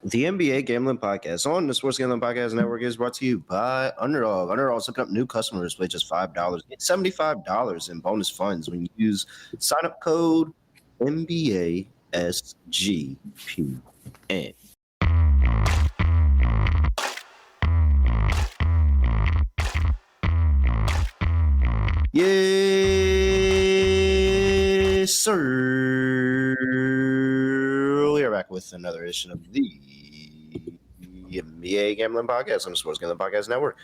The NBA Gambling Podcast on the Sports Gambling Podcast Network is brought to you by Underdog. Underdog's looking up new customers with just $5. Get $75 in bonus funds when you use sign-up code NBASGPN. Yes, sir. We are back with another edition of the NBA Gambling Podcast on the Sports Gambling Podcast Network.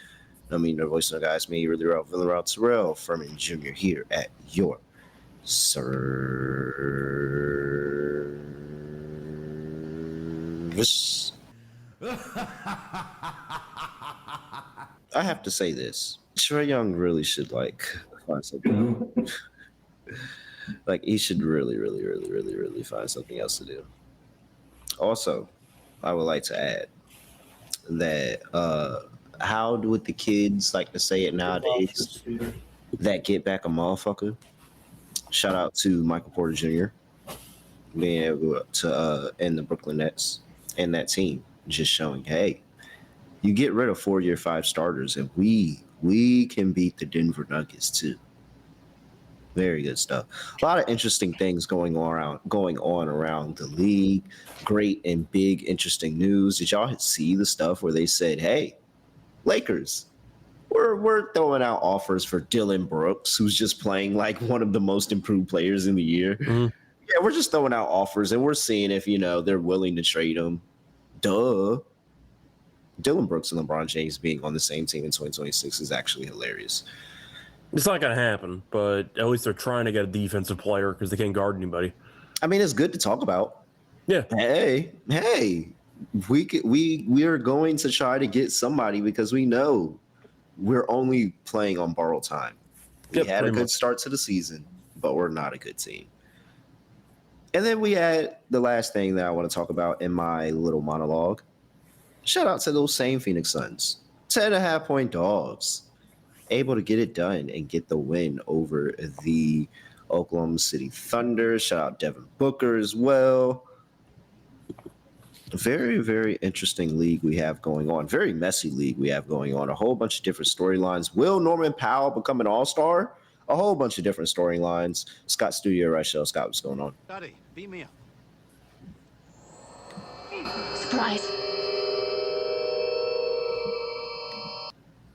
No me, no voice, no guys. Me, really Ralph, Terrell, Furman Jr. here at your service. I have to say this. Trae Young really should find something. He should really find something else to do. Also, I would like to add that how would the kids like to say it nowadays? That get back a motherfucker. Shout out to Michael Porter Jr. being able to and the Brooklyn Nets and that team just showing, hey, you get rid of 4-year 5 starters and we can beat the Denver Nuggets too. Very good stuff. A lot of interesting things going on around the league. Great and big, interesting news. Did y'all see the stuff where they said, "Hey, Lakers, we're throwing out offers for Dylan Brooks, who's just playing like one of the most improved players in the year." Mm-hmm. Yeah, we're just throwing out offers, and we're seeing if they're willing to trade him. Duh. Dylan Brooks and LeBron James being on the same team in 2026 is actually hilarious. It's not going to happen, but at least they're trying to get a defensive player because they can't guard anybody. I mean, it's good to talk about. Yeah. Hey, we are going to try to get somebody because we know we're only playing on borrowed time. We had a good start to the season, but we're not a good team. And then we had the last thing that I want to talk about in my little monologue. Shout out to those same Phoenix Suns. 10.5-point dogs. Able to get it done and get the win over the Oklahoma City Thunder. Shout out Devin Booker as well. Very, very interesting league we have going on. Very messy league we have going on. A whole bunch of different storylines. Will Norman Powell become an all-star? A whole bunch of different storylines. Scott Studio, Reichel. Scott, what's going on? Daddy, beat me up. Surprise.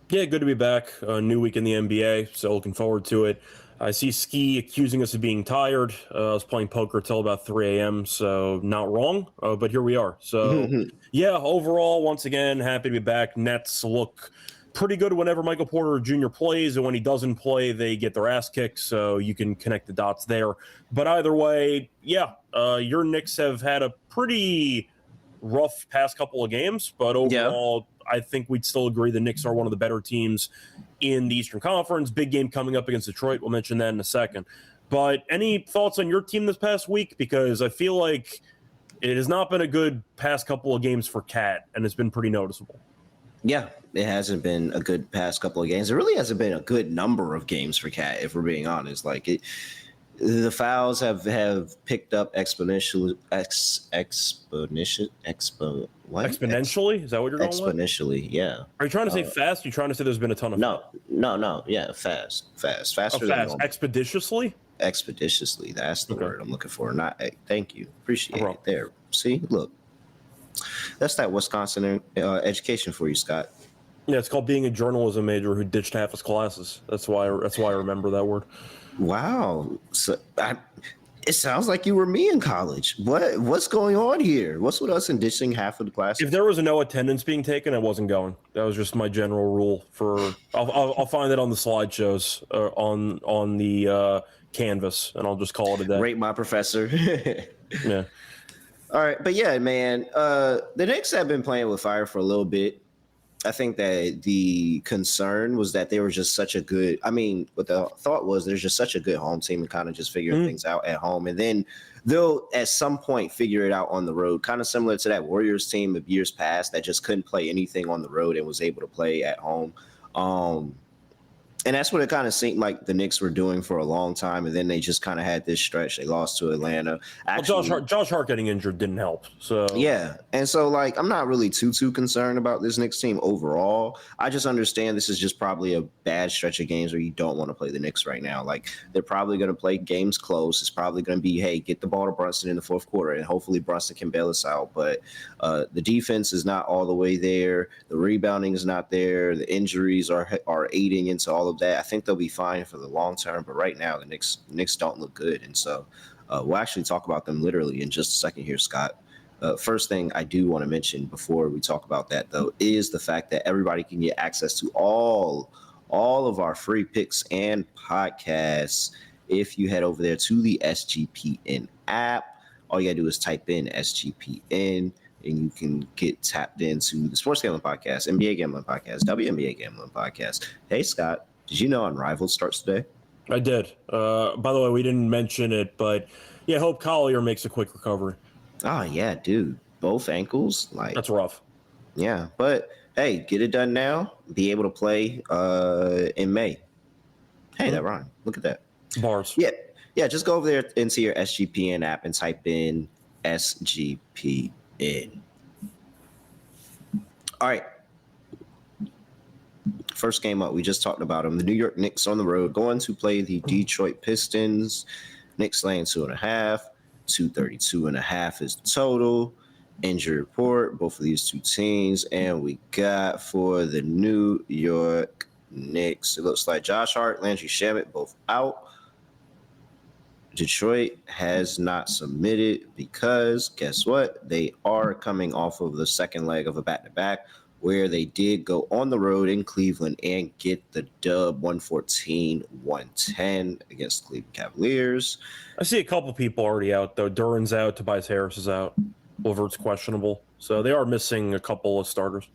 Yeah, good to be back. New week in the NBA, so looking forward to it. I see Ski accusing us of being tired. I was playing poker till about 3 a.m., so not wrong, but here we are. So, yeah, overall, once again, happy to be back. Nets look pretty good whenever Michael Porter Jr. plays, and when he doesn't play, they get their ass kicked, so you can connect the dots there. But either way, yeah, your Knicks have had a pretty rough past couple of games, but overall, I think we'd still agree the Knicks are one of the better teams in the Eastern Conference. Big game coming up against Detroit. We'll mention that in a second. But any thoughts on your team this past week? Because I feel like it has not been a good past couple of games for Cat, and it's been pretty noticeable. Yeah, it hasn't been a good past couple of games. It really hasn't been a good number of games for Cat, if we're being honest. The fouls have picked up exponentially. Exponentially? Is that what you're going with? Exponentially, yeah. Are you trying to say fast? Or are you trying to say there's been a ton of No. Yeah, faster than normal. Expeditiously? Expeditiously. That's the word I'm looking for. Thank you. Appreciate it. There. See, look. That's that Wisconsin education for you, Scott. Yeah, it's called being a journalism major who ditched half his classes. That's why I remember that word. Wow. So it sounds like you were me in college. What's going on here? What's with us in ditching half of the class? If there was no attendance being taken, I wasn't going. That was just my general rule. I'll find it on the slideshows on the canvas, and I'll just call it a day. Rate my professor. Yeah. All right, but yeah, man, the Knicks have been playing with fire for a little bit. I think that the concern was that they were just such a good – I mean, what the thought was there's just such a good home team and kind of just figuring things out at home. And then they'll at some point figure it out on the road, kind of similar to that Warriors team of years past that just couldn't play anything on the road and was able to play at home. And that's what it kind of seemed like the Knicks were doing for a long time, and then they just kind of had this stretch. They lost to Atlanta. Actually, well, Josh Hart getting injured didn't help. So yeah, and so like I'm not really too concerned about this Knicks team overall. I just understand this is just probably a bad stretch of games where you don't want to play the Knicks right now. Like they're probably going to play games close. It's probably going to be, hey, get the ball to Brunson in the fourth quarter, and hopefully Brunson can bail us out. But the defense is not all the way there. The rebounding is not there. The injuries are aiding into all of that. I think they'll be fine for the long term, but right now the Knicks don't look good, and so we'll actually talk about them literally in just a second here, Scott. First thing I do want to mention before we talk about that, though, is the fact that everybody can get access to all of our free picks and podcasts if you head over there to the SGPN app. All you got to do is type in SGPN, and you can get tapped into the Sports Gambling Podcast, NBA Gambling Podcast, WNBA Gambling Podcast. Hey, Scott, did you know Unrivaled starts today? I did. By the way, we didn't mention it, but yeah, Hope Collier makes a quick recovery. Oh, yeah, dude. Both ankles. That's rough. Yeah, but hey, get it done now. Be able to play in May. Hey, that rhymed. Look at that. Bars. Yeah. Just go over there into your SGPN app and type in SGPN. All right. First game up, we just talked about them. The New York Knicks on the road going to play the Detroit Pistons. Knicks laying 2.5. 232.5 is the total. Injury report, both of these two teams. And we got for the New York Knicks, it looks like Josh Hart, Landry Shamet, both out. Detroit has not submitted because guess what? They are coming off of the second leg of a back-to-back where they did go on the road in Cleveland and get the dub 114-110 against the Cleveland Cavaliers. I see a couple people already out, though. Duran's out. Tobias Harris is out. Levert's questionable. So they are missing a couple of starters.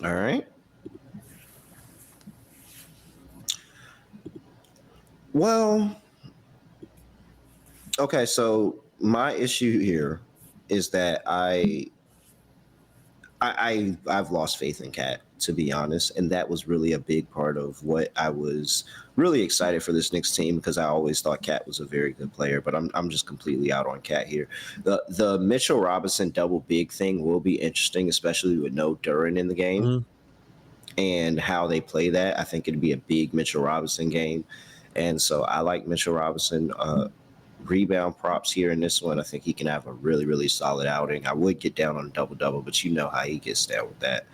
All right. Well, okay, so my issue here is that I've lost faith in Cat, to be honest, and that was really a big part of what I was really excited for this Knicks team because I always thought Cat was a very good player, but I'm just completely out on Cat here. The Mitchell Robinson double big thing will be interesting, especially with no Duran in the game and how they play that. I think it'd be a big Mitchell Robinson game, and so I like Mitchell Robinson. Rebound props here in this one. I think he can have a really solid outing. I would get down on a double, but you know how he gets down with that.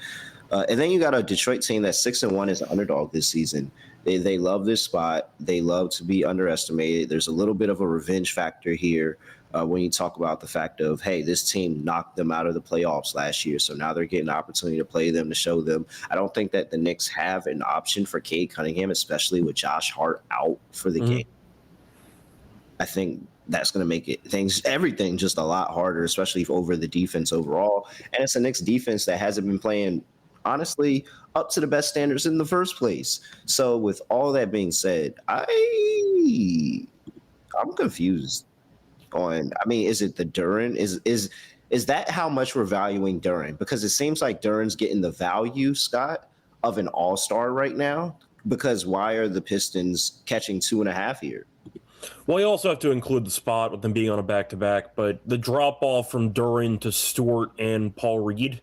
And then you got a Detroit team that's 6-1 as an underdog this season. They love this spot. They love to be underestimated. There's a little bit of a revenge factor here when you talk about the fact of, hey, this team knocked them out of the playoffs last year, so now they're getting an opportunity to play them, to show them. I don't think that the Knicks have an option for Cade Cunningham, especially with Josh Hart out for the game. I think that's going to make everything just a lot harder, especially over the defense overall. And it's a Knicks defense that hasn't been playing, honestly, up to the best standards in the first place. So with all that being said, I'm confused on, I mean, is it the Duran? Is that how much we're valuing Duran? Because it seems like Duran's getting the value, Scott, of an all-star right now. Because why are the Pistons catching 2.5 here? Well, you also have to include the spot with them being on a back-to-back, but the drop-off from Duran to Stewart and Paul Reed,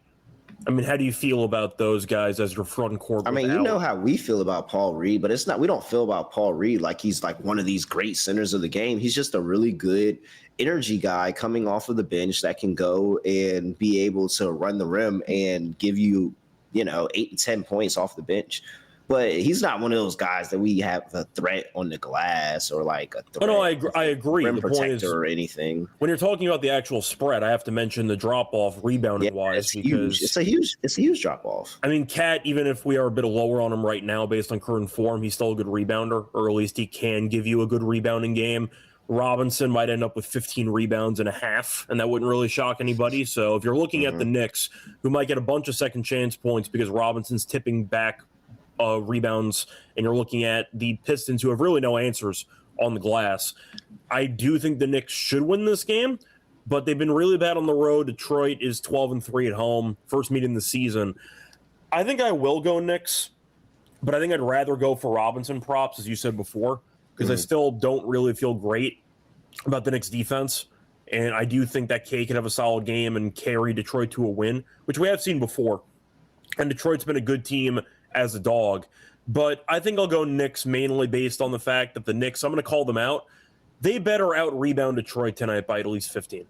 I mean, how do you feel about those guys as your front court? I mean, you know how we feel about Paul Reed, but it's not. We don't feel about Paul Reed like he's like one of these great centers of the game. He's just a really good energy guy coming off of the bench that can go and be able to run the rim and give you, 8 to 10 points off the bench. But he's not one of those guys that we have a threat on the glass or like a threat. Oh, no, I agree. Rim the protector point is, or anything. When you're talking about the actual spread, I have to mention the drop-off rebounding-wise. Because it's a huge drop-off. I mean, Cat, even if we are a bit lower on him right now based on current form, he's still a good rebounder, or at least he can give you a good rebounding game. Robinson might end up with 15 rebounds and a half, and that wouldn't really shock anybody. So if you're looking at the Knicks, who might get a bunch of second-chance points because Robinson's tipping back rebounds, and you're looking at the Pistons, who have really no answers on the glass, I do think the Knicks should win this game, but they've been really bad on the road. Detroit is 12-3 at home, first meeting of the season. I think I will go Knicks. but I think I'd rather go for Robinson props, as you said before, because I still don't really feel great about the Knicks defense. And I do think that K could have a solid game and carry Detroit to a win, which we have seen before. And Detroit's been a good team as a dog. But I think I'll go Knicks mainly based on the fact that the Knicks, I'm going to call them out, they better out-rebound Detroit tonight by at least 15.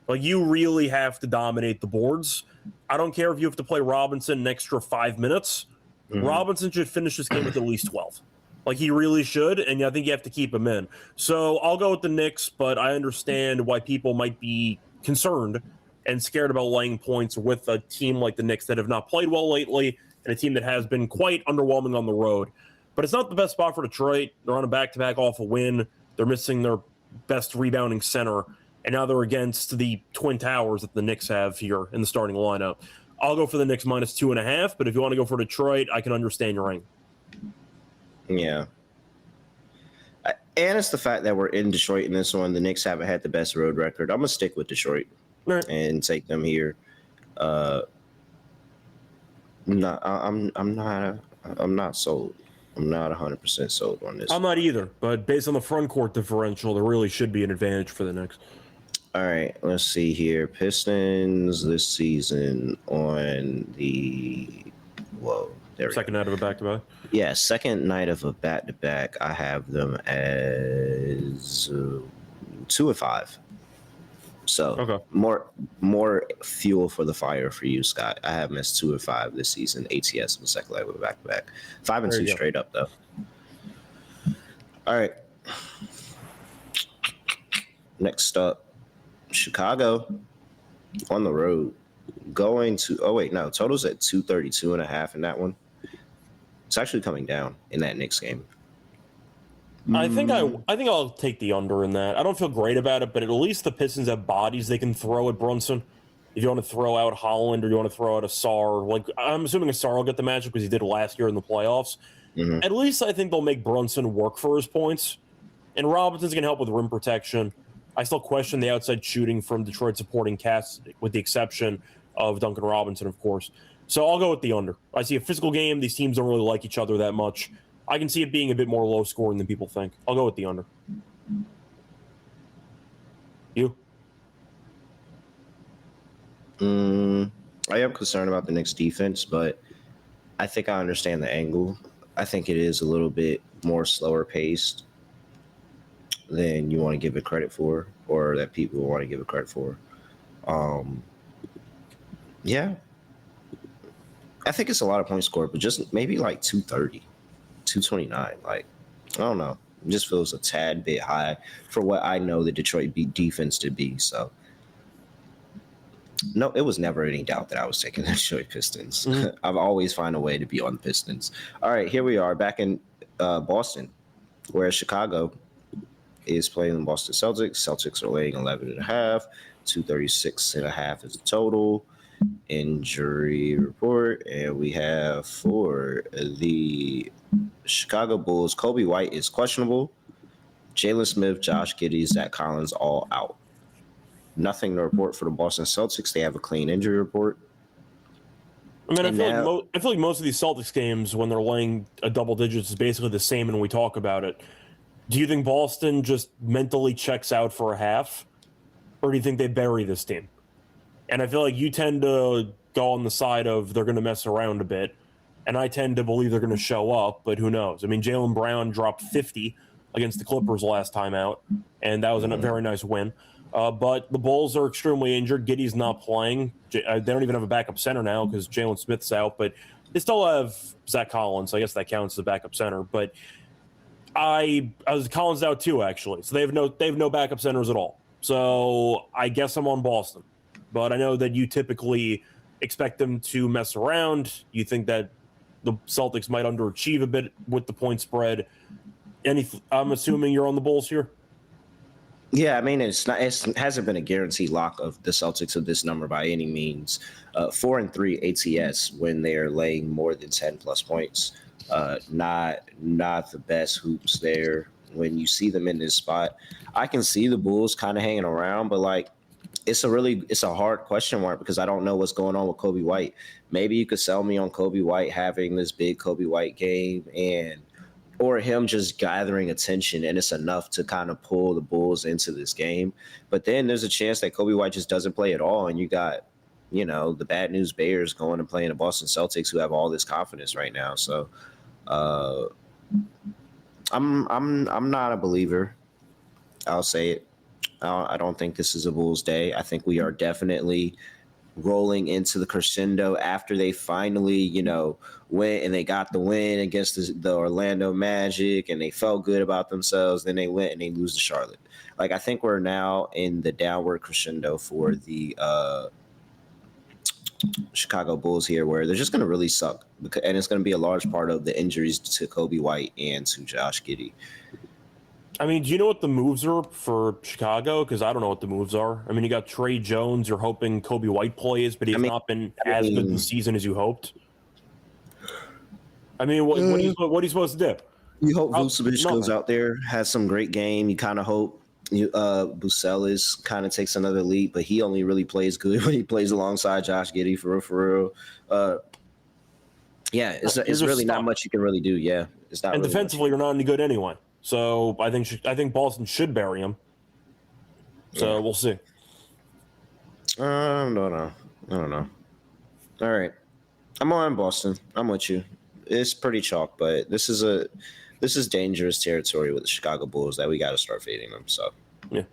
Like, you really have to dominate the boards. I don't care if you have to play Robinson an extra 5 minutes. Robinson should finish this game with at least 12. Like, he really should, and I think you have to keep him in. So I'll go with the Knicks, but I understand why people might be concerned and scared about laying points with a team like the Knicks that have not played well lately and a team that has been quite underwhelming on the road. But it's not the best spot for Detroit. They're on a back-to-back off a win. They're missing their best rebounding center, and now they're against the Twin Towers that the Knicks have here in the starting lineup. I'll go for the Knicks minus 2.5, but if you want to go for Detroit, I can understand your ring. Yeah. And it's the fact that we're in Detroit in this one. The Knicks haven't had the best road record. I'm going to stick with Detroit and take them here. I'm not sold. I'm not 100% sold on this. I'm not either, but based on the front court differential, there really should be an advantage for the Knicks. All right, let's see here. Pistons this season on the Second night of a back-to-back? Yeah, second night of a back-to-back. I have them as 2-5. So okay. more fuel for the fire for you, Scott. I have them as 2-5 this season. ATS in the second leg with a back-to-back. 5-2 straight up though. All right. Next up, Chicago on the road. Going to total's at 232.5 in that one. It's actually coming down in that Knicks game. I think I'll take the under in that. I don't feel great about it, but at least the Pistons have bodies they can throw at Brunson. If you want to throw out Holland or you want to throw out Asar, like I'm assuming Asar will get the matchup because he did last year in the playoffs. At least I think they'll make Brunson work for his points. And Robinson's going to help with rim protection. I still question the outside shooting from Detroit supporting cast, with the exception of Duncan Robinson, of course. So I'll go with the under. I see a physical game. These teams don't really like each other that much. I can see it being a bit more low scoring than people think. I'll go with the under. You? I am concerned about the Knicks defense, but I think I understand the angle. I think it is a little bit more slower paced than you want to give it credit for, or that people want to give it credit for. Yeah. I think it's a lot of points scored, but just maybe like 230, 229. Like, I don't know. It just feels a tad bit high for what I know the Detroit defense to be. So, no, it was never any doubt that I was taking the Detroit Pistons. I've always found a way to be on the Pistons. All right, here we are back in Boston, whereas Chicago is playing the Boston Celtics. Celtics are laying 11.5, 236.5 is the total. Injury report, and we have for the Chicago Bulls, Kobe White is questionable. Jalen Smith, Josh Giddey, Zach Collins all out. Nothing to report for the Boston Celtics. They have a clean injury report. I mean, I feel like most of these Celtics games, when they're laying a double digits, is basically the same, and we talk about it. Do you think Boston just mentally checks out for a half, or do you think they bury this team? And I feel like you tend to go on the side of they're going to mess around a bit, and I tend to believe they're going to show up, but who knows? I mean, Jaylen Brown dropped 50 against the Clippers last time out, and that was a very nice win. But the Bulls are extremely injured. Giddey's not playing. They don't even have a backup center now because Jalen Smith's out, but they still have Zach Collins, so I guess that counts as a backup center. But I was Collins out too, actually, so they have no backup centers at all. So I guess I'm on Boston. But I know that you typically expect them to mess around. You think that the Celtics might underachieve a bit with the point spread. I'm assuming you're on the Bulls here? Yeah, I mean, it hasn't been a guaranteed lock of the Celtics of this number by any means. 4-3 ATS when they're laying more than 10 plus points. Not the best hoops there. When you see them in this spot, I can see the Bulls kind of hanging around, but like, it's a hard question mark because I don't know what's going on with Kobe White. Maybe you could sell me on Kobe White having this big Kobe White game or him just gathering attention, and it's enough to kind of pull the Bulls into this game. But then there's a chance that Kobe White just doesn't play at all, and you got, the bad news Bears going and playing the Boston Celtics, who have all this confidence right now. So I'm not a believer. I'll say it. I don't think this is a Bulls day. I think we are definitely rolling into the crescendo after they finally, went and they got the win against the Orlando Magic and they felt good about themselves. Then they went and they lose to Charlotte. Like, I think we're now in the downward crescendo for the Chicago Bulls here, where they're just going to really suck. And it's going to be a large part of the injuries to Kobe White and to Josh Giddey. I mean, do you know what the moves are for Chicago? Because I don't know what the moves are. I mean, you got Trey Jones. You're hoping Kobe White plays, but he's not been as good this season as you hoped. I mean, what are you supposed to do? You hope Vucevic goes out there, has some great game. You kind of hope Bucelis kind of takes another leap, but he only really plays good when he plays alongside Josh Giddey, for real. It's really not much you can really do. Yeah, it's not. And really defensively, you're not any good anyway. So I think Boston should bury him. So we'll see. I don't know. All right, I'm on Boston. I'm with you. It's pretty chalk, but this is dangerous territory with the Chicago Bulls that we got to start fading them. So yeah.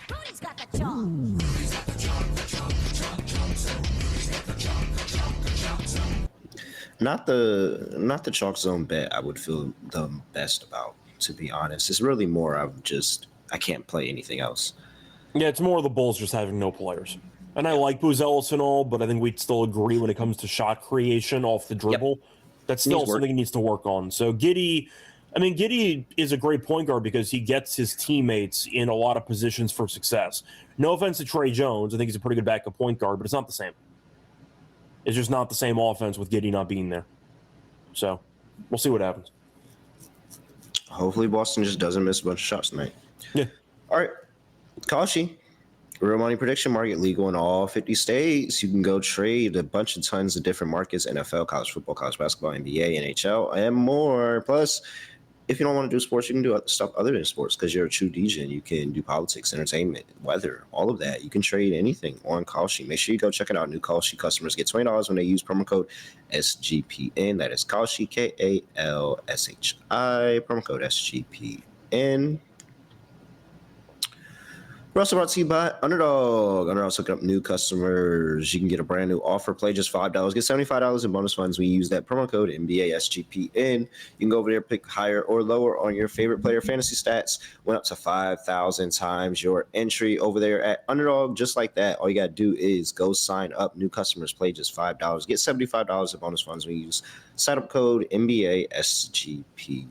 Rudy's got the chalk. Not the chalk zone bet I would feel the best about, to be honest. It's really more I can't play anything else. Yeah, it's more of the Bulls just having no players. And I like Buzelis and all, but I think we'd still agree when it comes to shot creation off the dribble. Yep. That's still something he needs to work on. So Giddey is a great point guard because he gets his teammates in a lot of positions for success. No offense to Trey Jones. I think he's a pretty good backup point guard, but it's not the same. It's just not the same offense with Giddey not being there. So we'll see what happens. Hopefully Boston just doesn't miss a bunch of shots tonight. Yeah. All right. Kalshi. Real money prediction market, legal in all 50 states. You can go trade a bunch of tons of different markets: NFL, college football, college basketball, NBA, NHL, and more. Plus, if you don't want to do sports, you can do stuff other than sports because you're a true DJ and you can do politics, entertainment, weather, all of that. You can trade anything on Kalshi. Make sure you go check it out. New Kalshi customers get $20 when they use promo code SGPN. That is Kalshi, KALSHI, promo code SGPN. We're also brought to you by Underdog. Underdog's hooking up new customers. You can get a brand new offer. Play just $5. Get $75 in bonus funds when you use that promo code NBASGPN. You can go over there, pick higher or lower on your favorite player. Fantasy stats went up to 5,000 times your entry over there at Underdog. Just like that, all you got to do is go sign up. New customers play just $5. Get $75 in bonus funds when you use setup code NBASGPN.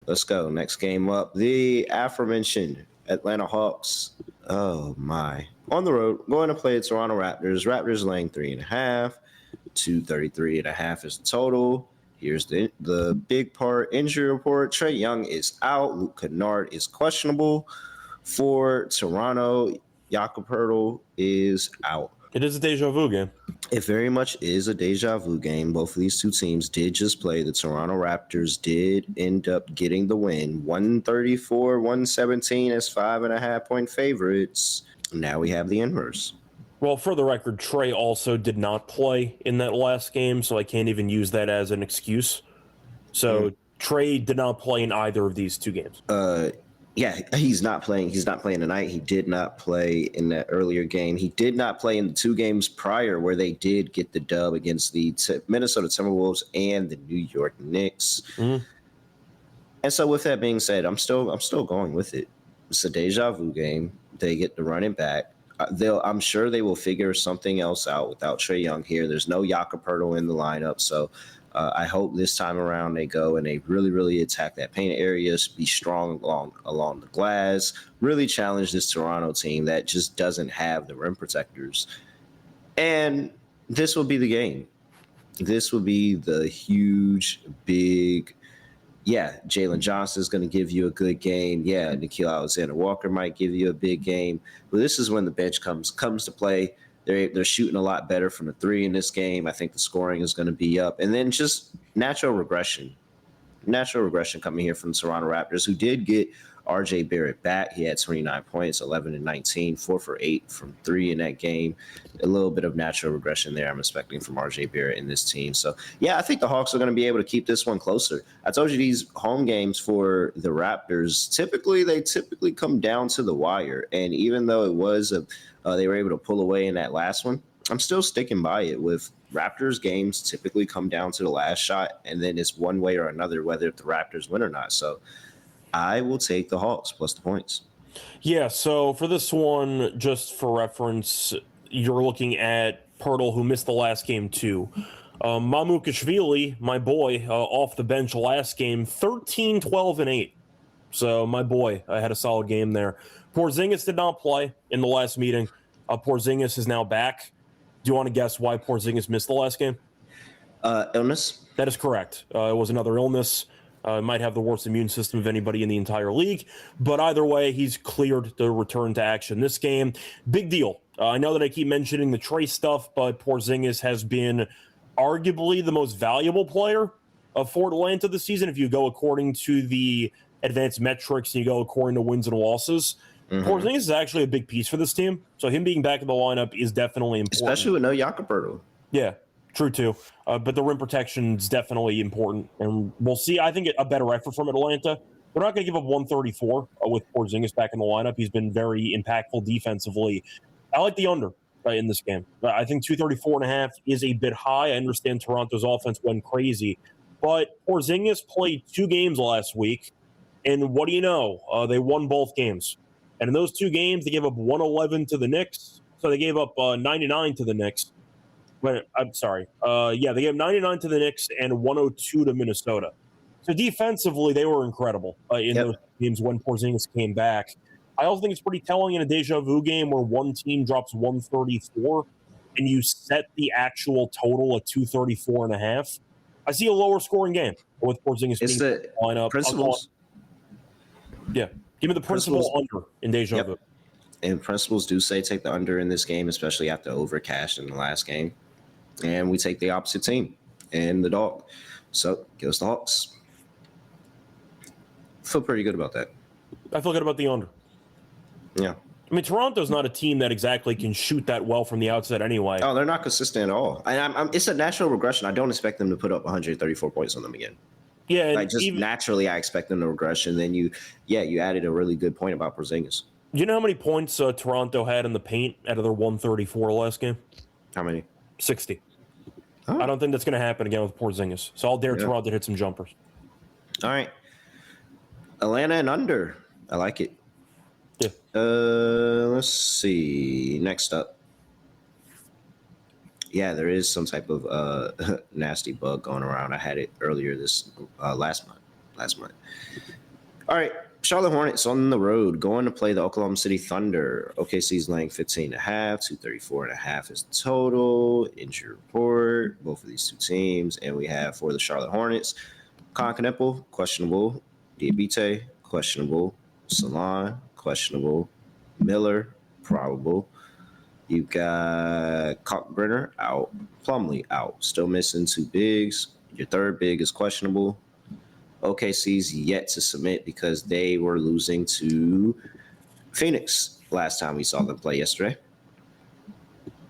Let's go. Next game up, the aforementioned Atlanta Hawks. Oh, my. On the road, going to play the Toronto Raptors. Raptors laying 3.5. 233.5 is the total. Here's the big part. Injury report. Trae Young is out. Luke Kennard is questionable. For Toronto, Jakob Poeltl is out. It is a deja vu game. It very much is a deja vu game. Both of these two teams did just play. The Toronto Raptors did end up getting the win. 134-117 as 5.5-point favorites. Now we have the inverse. Well, for the record, Trae also did not play in that last game, so I can't even use that as an excuse. So Trae did not play in either of these two games. Yeah, he's not playing. He's not playing tonight. He did not play in that earlier game. He did not play in the two games prior where they did get the dub against the Minnesota Timberwolves and the New York Knicks. Mm-hmm. And so with that being said, I'm still going with it. It's a deja vu game. They get the running back. I'm sure they will figure something else out without Trae Young here. There's no Jakob Poeltl in the lineup, so I hope this time around they go and they really, really attack that paint areas, be strong along the glass, really challenge this Toronto team that just doesn't have the rim protectors. And this will be the game. This will be the huge, big, yeah, Jalen Johnson is going to give you a good game. Yeah, Nikhil Alexander-Walker might give you a big game. But this is when the bench comes to play. They're shooting a lot better from the three in this game. I think the scoring is going to be up. And then just natural regression coming here from the Toronto Raptors, who did get RJ Barrett back. He had 29 points, 11 and 19, 4 for 8 from 3 in that game. A little bit of natural regression there I'm expecting from RJ Barrett in this team. So, yeah, I think the Hawks are going to be able to keep this one closer. I told you these home games for the Raptors, typically come down to the wire. And even though it was they were able to pull away in that last one, I'm still sticking by it. With Raptors games typically come down to the last shot, and then it's one way or another whether the Raptors win or not. So I will take the Hawks plus the points. Yeah, so for this one, just for reference, you're looking at Pirtle, who missed the last game too. Mamukashvili, my boy, off the bench last game, 13, 12, and 8. So my boy had a solid game there. Porzingis did not play in the last meeting. Porzingis is now back. Do you want to guess why Porzingis missed the last game? Illness? That is correct. It was another illness. Might have the worst immune system of anybody in the entire league. But either way, he's cleared to return to action this game. Big deal. I know that I keep mentioning the Trace stuff, but Porzingis has been arguably the most valuable player for Atlanta this season. If you go according to the advanced metrics and you go according to wins and losses, Porzingis is actually a big piece for this team. So him being back in the lineup is definitely important. Especially with no Jakob Poeltl. Yeah, true too. But the rim protection is definitely important. And we'll see, I think, a better effort from Atlanta. We're not going to give up 134 with Porzingis back in the lineup. He's been very impactful defensively. I like the under in this game. I think 234.5 is a bit high. I understand Toronto's offense went crazy. But Porzingis played 2 games last week. And what do you know? They won both games. And in those 2 games, they gave up 111 to the Knicks. So they gave up 99 to the Knicks. But I'm sorry. They gave 99 to the Knicks and 102 to Minnesota. So defensively, they were incredible in those games when Porzingis came back. I also think it's pretty telling in a deja vu game where one team drops 134 and you set the actual total at 234.5. I see a lower scoring game with Porzingis being the lineup. Principles. Yeah. Give me the principal under in deja vu. And principles do say take the under in this game, especially after overcash in the last game. And we take the opposite team and the dog. So give us the Hawks. Feel pretty good about that. I feel good about the under. Yeah. I mean, Toronto's not a team that exactly can shoot that well from the outset anyway. Oh, they're not consistent at all. And it's a natural regression. I don't expect them to put up 134 points on them again. Yeah, like just naturally, I expect them to regression. Then you added a really good point about Porzingis. You know how many points Toronto had in the paint out of their 134 last game? How many? 60. Oh. I don't think that's going to happen again with Porzingis. So I'll dare Toronto to hit some jumpers. All right. Atlanta and under. I like it. Yeah. Let's see. Next up. Yeah, there is some type of nasty bug going around. I had it earlier this last month. All right. Charlotte Hornets on the road going to play the Oklahoma City Thunder. OKC's laying 15.5, 234.5 is the total. Injury report, both of these two teams. And we have for the Charlotte Hornets, Konkanepo, questionable. Diabite, questionable. Salon, questionable. Miller, probable. You've got Kalkbrenner out. Plumlee out. Still missing 2 bigs. Your third big is questionable. OKC's yet to submit because they were losing to Phoenix last time we saw them play yesterday.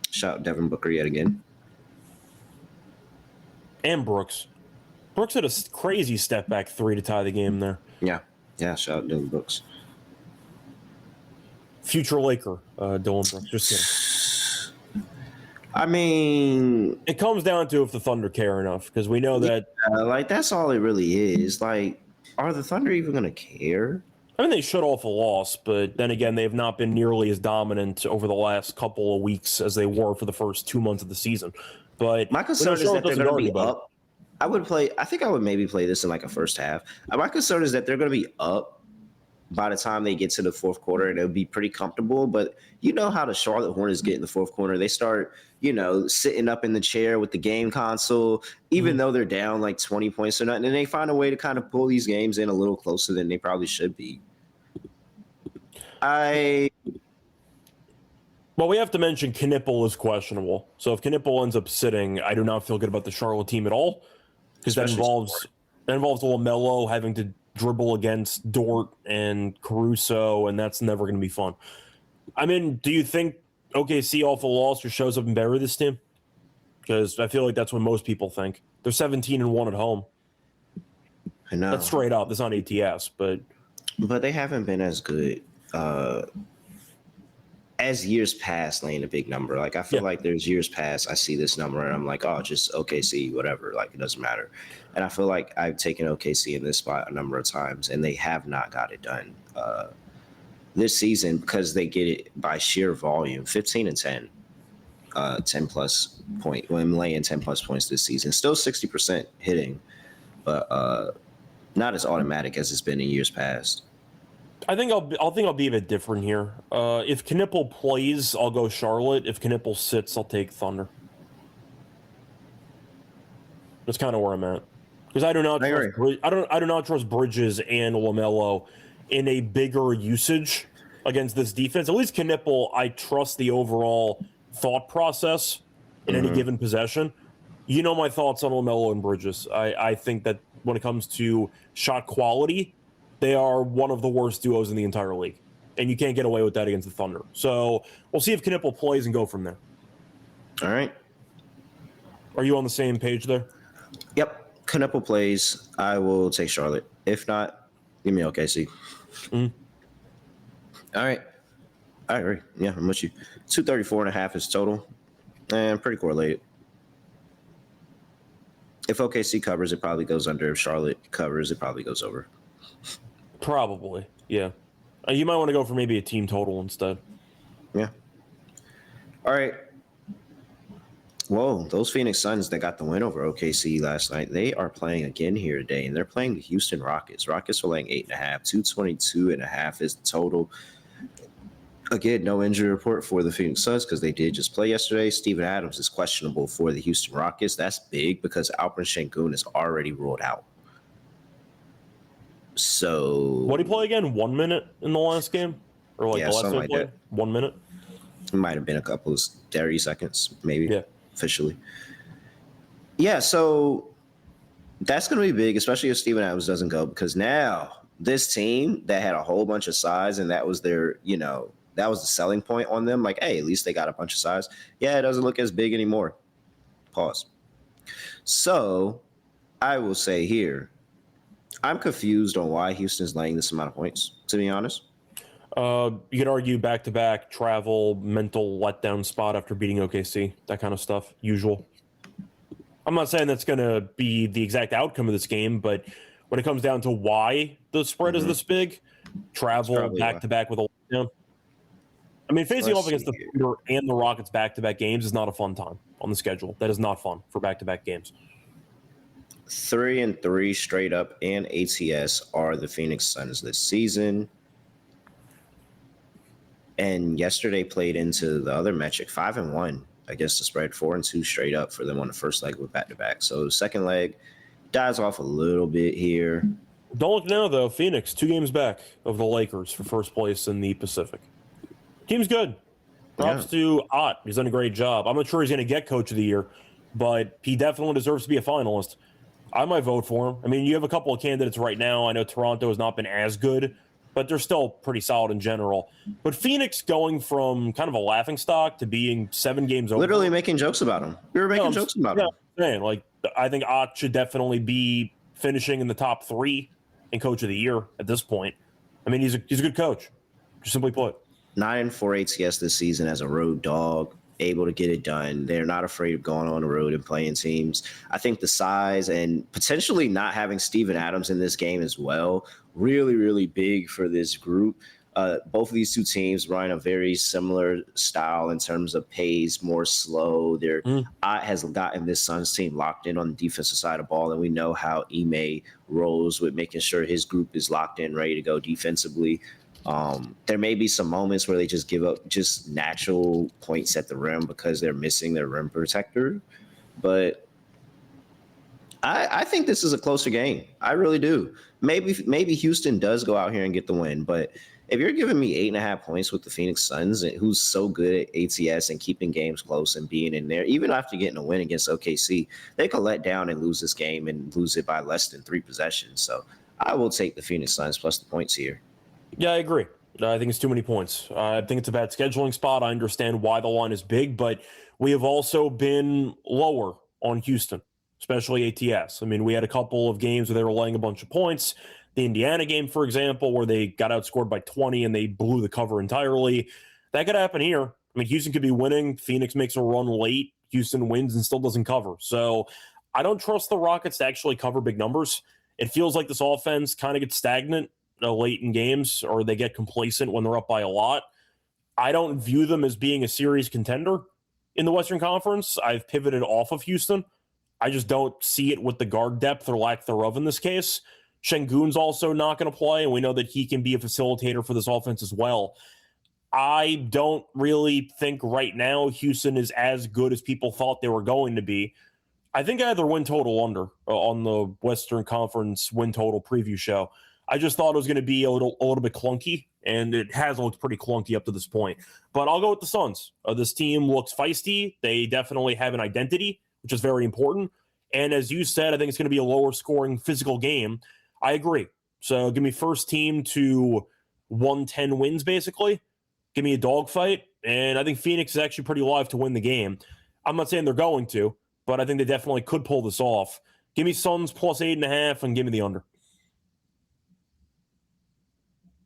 Shout out Devin Booker yet again. And Brooks. Brooks had a crazy step back 3 to tie the game there. Yeah, shout out Dylan Brooks. Future Laker, Dylan Brooks. Just kidding. I mean, it comes down to if the Thunder care enough, because we know that that's all it really is. Like, are the Thunder even going to care? I mean, they shut off a loss, but then again, they've not been nearly as dominant over the last couple of weeks as they were for the first 2 months of the season. But my concern is that they're going to be up. I think I would maybe play this in like a first half. My concern is that they're going to be up by the time they get to the fourth quarter, it'll be pretty comfortable. But you know how the Charlotte Hornets get in the fourth quarter. They start, sitting up in the chair with the game console, even though they're down like 20 points or nothing. And they find a way to kind of pull these games in a little closer than they probably should be. Well, we have to mention Knipple is questionable. So if Knipple ends up sitting, I do not feel good about the Charlotte team at all, because that involves LaMelo having to dribble against Dort and Caruso, and that's never going to be fun. I mean, do you think OKC off a loss or shows up and bury this team? Because I feel like that's what most people think. They're 17-1 at home. I know. That's straight up. That's not ATS, but they haven't been as good as years past laying a big number. Like, I feel like there's years past I see this number and I'm like, oh, just OKC, whatever. Like, it doesn't matter. And I feel like I've taken OKC in this spot a number of times and they have not got it done this season because they get it by sheer volume. 15-10, 10 plus point when laying 10 plus points this season. Still 60% hitting, but not as automatic as it's been in years past. I think I'll be a bit different here. If Knipple plays, I'll go Charlotte. If Knipple sits, I'll take Thunder. That's kind of where I'm at, because I do not trust Bridges and LaMelo in a bigger usage against this defense. At least Knipple, I trust the overall thought process in any given possession. You know my thoughts on LaMelo and Bridges. I think that when it comes to shot quality, they are one of the worst duos in the entire league, and you can't get away with that against the Thunder. So we'll see if Knipple plays and go from there. All right. Are you on the same page there? Yep. Knipple plays. I will take Charlotte. If not, give me OKC. All right. I agree. Yeah, I'm with you. 234.5 is total, and pretty correlated. If OKC covers, it probably goes under. If Charlotte covers, it probably goes over. Probably, yeah. You might want to go for maybe a team total instead. Yeah. All right. Whoa, those Phoenix Suns that got the win over OKC last night, they are playing again here today, and they're playing the Houston Rockets. Rockets are laying 8.5. 222.5 is the total. Again, no injury report for the Phoenix Suns because they did just play yesterday. Steven Adams is questionable for the Houston Rockets. That's big because Alperen Sengun is already ruled out. So what did he play again? 1 minute in the last game, or like the last something like that. 1 minute. It might have been a couple of 30 seconds, maybe. Yeah, officially. Yeah, so that's going to be big, especially if Steven Adams doesn't go, because now this team that had a whole bunch of size and that was their, that was the selling point on them. Like, hey, at least they got a bunch of size. Yeah, it doesn't look as big anymore. Pause. So I will say here, I'm confused on why Houston's laying this amount of points, to be honest. You could argue back-to-back travel, mental letdown spot after beating OKC, that kind of stuff, usual. I'm not saying that's going to be the exact outcome of this game, but when it comes down to why the spread is this big, travel back-to-back with a letdown. I mean, facing off against the Thunder and the Rockets back-to-back games is not a fun time on the schedule. That is not fun for back-to-back games. 3-3 straight up and ATS are the Phoenix Suns this season. And yesterday played into the other metric, 5-1 against the spread, 4-2 straight up for them on the first leg with back-to-back. So second leg dies off a little bit here. Don't look now, though. Phoenix, 2 games back of the Lakers for first place in the Pacific. Team's good. Props to Ott. He's done a great job. I'm not sure he's going to get Coach of the Year, but he definitely deserves to be a finalist. I might vote for him. I mean, you have a couple of candidates right now. I know Toronto has not been as good, but they're still pretty solid in general. But Phoenix going from kind of a laughingstock to being 7 games over. Literally making jokes about him. We were making jokes about him. Man, like, I think Ott should definitely be finishing in the top 3 in Coach of the Year at this point. I mean, he's a good coach, just simply put. 9-4 ATS this season as a road dog, able to get it done. They're not afraid of going on the road and playing teams. I think the size and potentially not having Steven Adams in this game as well, really, really big for this group. Both of these two teams run a very similar style in terms of pace, more slow. Has gotten this Suns team locked in on the defensive side of the ball, and we know how Ime rolls with making sure his group is locked in, ready to go defensively. There may be some moments where they just give up just natural points at the rim because they're missing their rim protector, but I think this is a closer game. I really do. Maybe Houston does go out here and get the win, but if you're giving me 8.5 points with the Phoenix Suns, who's so good at ATS and keeping games close and being in there, even after getting a win against OKC, they could let down and lose this game and lose it by less than 3 possessions. So I will take the Phoenix Suns plus the points here. Yeah, I agree. I think it's too many points. I think it's a bad scheduling spot. I understand why the line is big, but we have also been lower on Houston, especially ATS. I mean, we had a couple of games where they were laying a bunch of points. The Indiana game, for example, where they got outscored by 20 and they blew the cover entirely. That could happen here. I mean, Houston could be winning. Phoenix makes a run late. Houston wins and still doesn't cover. So I don't trust the Rockets to actually cover big numbers. It feels like this offense kind of gets stagnant late in games, or they get complacent when they're up by a lot. I don't view them as being a series contender in the Western Conference. I've pivoted off of Houston. I just don't see it with the guard depth or lack thereof in this case. Şengün's also not going to play, and we know that he can be a facilitator for this offense as well. I don't really think right now Houston is as good as people thought they were going to be. I think I had their win total under on the Western Conference win total preview show. I just thought it was going to be a little bit clunky, and it has looked pretty clunky up to this point. But I'll go with the Suns. This team looks feisty. They definitely have an identity, which is very important. And as you said, I think it's going to be a lower scoring physical game. I agree. So give me first team to 110 wins, basically. Give me a dogfight. And I think Phoenix is actually pretty live to win the game. I'm not saying they're going to, but I think they definitely could pull this off. Give me Suns plus 8.5 and give me the under.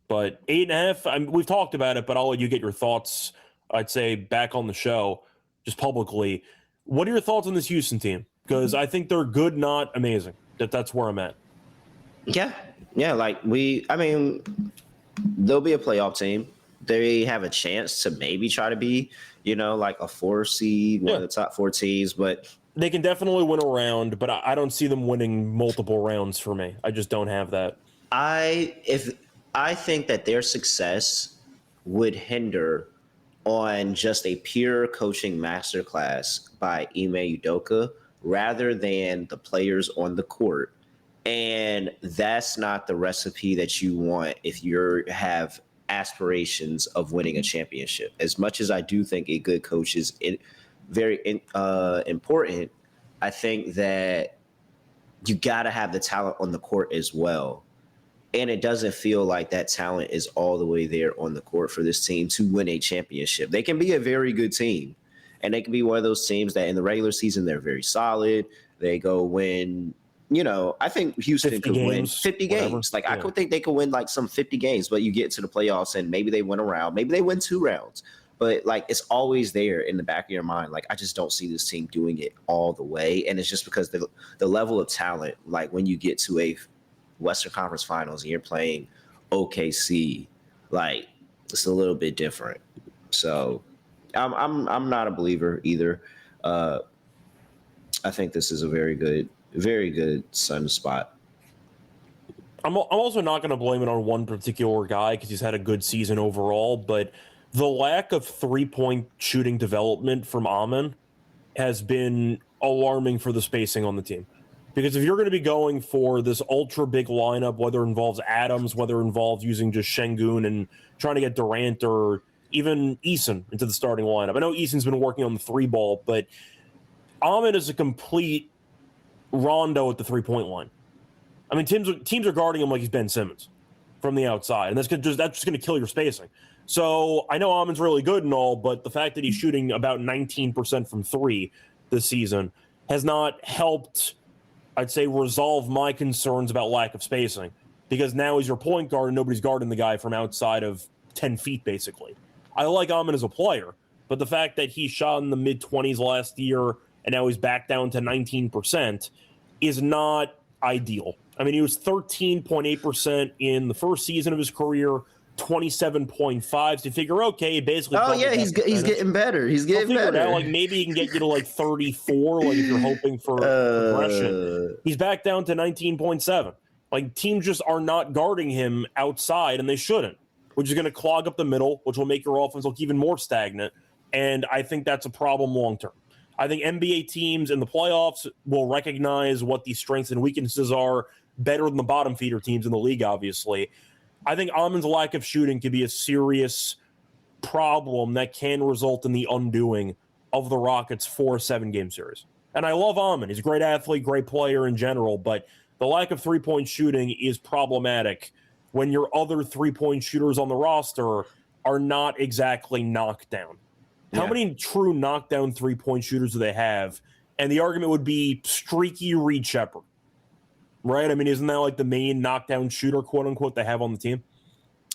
But 8.5, we've talked about it, but I'll let you get your thoughts, I'd say, back on the show, just publicly. What are your thoughts on this Houston team? Because I think they're good, not amazing. That's where I'm at. Yeah. They'll be a playoff team. They have a chance to maybe try to be, like a 4 seed, one of the top 4 teams, but they can definitely win a round, but I don't see them winning multiple rounds for me. I just don't have that. I think that their success would hinder on just a pure coaching masterclass by Ime Udoka rather than the players on the court. And that's not the recipe that you want if you have aspirations of winning a championship. As much as I do think a good coach is very important, I think that you got to have the talent on the court as well. And it doesn't feel like that talent is all the way there on the court for this team to win a championship. They can be a very good team, and they can be one of those teams that in the regular season, they're very solid. They go win, I think Houston could win 50 games. I could think they could win like some 50 games, but you get to the playoffs and maybe they win a round, maybe they win 2 rounds. But it's always there in the back of your mind. I just don't see this team doing it all the way. And it's just because the level of talent, when you get to a Western Conference Finals and you're playing OKC, it's a little bit different. So I'm not a believer either. I think this is a very good Sun spot. I'm also not going to blame it on one particular guy because he's had a good season overall, but the lack of 3-point shooting development from Amen has been alarming for the spacing on the team. Because if you're going to be going for this ultra big lineup, whether it involves Adams, whether it involves using just Şengün and trying to get Durant or even Eason into the starting lineup. I know Eason's been working on the 3 ball, but Amen is a complete Rondo at the 3-point line. I mean, teams are guarding him like he's Ben Simmons from the outside, and that's just going to kill your spacing. So I know Amen's really good and all, but the fact that he's shooting about 19% from 3 this season has not helped, I'd say, resolve my concerns about lack of spacing, because now he's your point guard and nobody's guarding the guy from outside of 10 feet, basically. I like Amen as a player, but the fact that he shot in the mid-20s last year and now he's back down to 19% is not ideal. I mean, he was 13.8% in the first season of his career, 27.5. So you figure, okay, basically. Oh yeah, he's getting better. He's getting better. Out. Like maybe he can get you to like 34. Like if you're hoping for progression, he's back down to 19.7. Like teams just are not guarding him outside, and they shouldn't, which is going to clog up the middle, which will make your offense look even more stagnant. And I think that's a problem long term. I think NBA teams in the playoffs will recognize what the strengths and weaknesses are better than the bottom feeder teams in the league, obviously. I think Amon's lack of shooting could be a serious problem that can result in the undoing of the Rockets for a 7-game series. And I love Amon. He's a great athlete, great player in general, but the lack of three-point shooting is problematic when your other three-point shooters on the roster are not exactly knocked down. How many true knockdown three-point shooters do they have? And the argument would be streaky Reed Shepherd, right? I mean, isn't that like the main knockdown shooter, quote-unquote, they have on the team?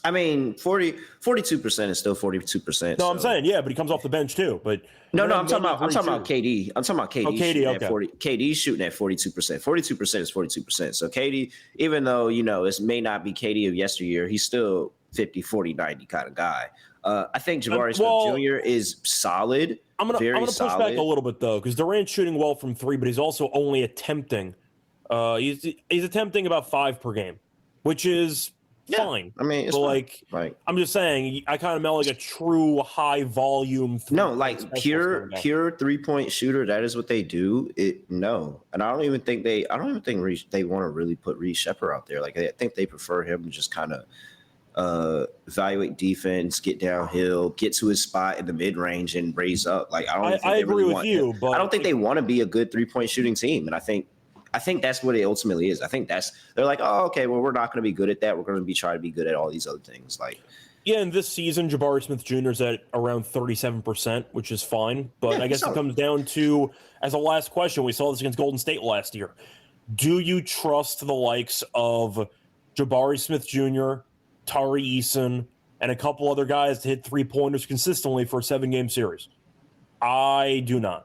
I mean, 42% is still 42%. No, I'm saying, yeah, but he comes off the bench too. But no, I'm talking about KD. I'm talking about KD. Oh, KD, okay. 40, KD's shooting at 42%. 42% is 42%. So KD, even though, it may not be KD of yesteryear, he's still 50, 40, 90 kind of guy. I think Jabari Smith Jr. is solid. I'm gonna push back a little bit though, because Durant's shooting well from three, but he's also only attempting. He's attempting about 5 per game, which is fine. I mean, it's fine. I'm just saying, I kind of meant like a true high volume. No, like pure 3-point shooter. That is what they do. And I don't even think they want to really put Reed Shepherd out there. Like I think they prefer him to just kind of evaluate defense, get downhill, get to his spot in the mid range, and raise up. Like I agree with you, but I don't think they want to be a good 3-point shooting team. And I think that's what it ultimately is. I think they're like, oh, okay, well, we're not going to be good at that. We're going to be trying to be good at all these other things. Like, yeah, and this season, Jabari Smith Jr. is at around 37%, which is fine. But I guess it comes down to, as a last question, we saw this against Golden State last year. Do you trust the likes of Jabari Smith Jr., Tari Eason, and a couple other guys to hit 3-pointers consistently for a 7-game series? I do not.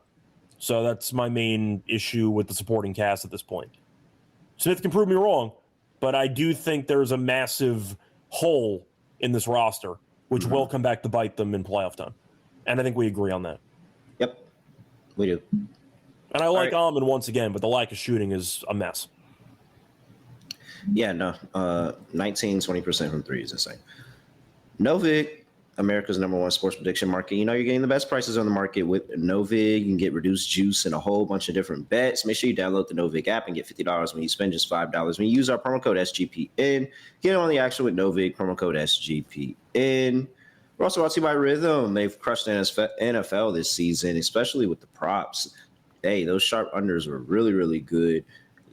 So that's my main issue with the supporting cast at this point. Smith can prove me wrong, but I do think there's a massive hole in this roster, which will come back to bite them in playoff time. And I think we agree on that. Yep, we do. And I like Amon once again, but the lack of shooting is a mess. Yeah, no. 19-20% from three is insane. Novig, America's #1 sports prediction market. You're getting the best prices on the market with Novig. You can get reduced juice and a whole bunch of different bets. Make sure you download the Novig app and get $50 when you spend just $5. When you use our promo code SGPN, get on the action with Novig, promo code SGPN. We're also brought to you by Rhythm. They've crushed the NFL this season, especially with the props. Hey, those sharp unders were really, really good.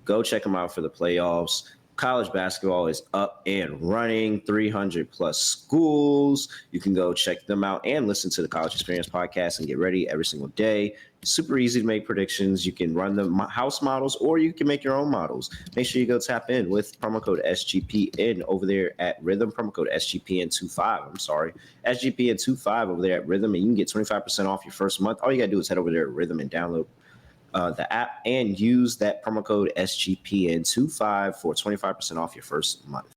Go check them out for the playoffs. College basketball is up and running, 300 plus schools. You can go check them out and listen to the College Experience podcast and get ready every single day. It's super easy to make predictions. You can run the house models or you can make your own models. Make sure you go tap in with promo code SGPN over there at Rhythm, promo code SGPN25. SGPN25 over there at Rhythm, and you can get 25% off your first month. All you got to do is head over there at Rhythm and download the app and use that promo code SGPN25 for 25% off your first month.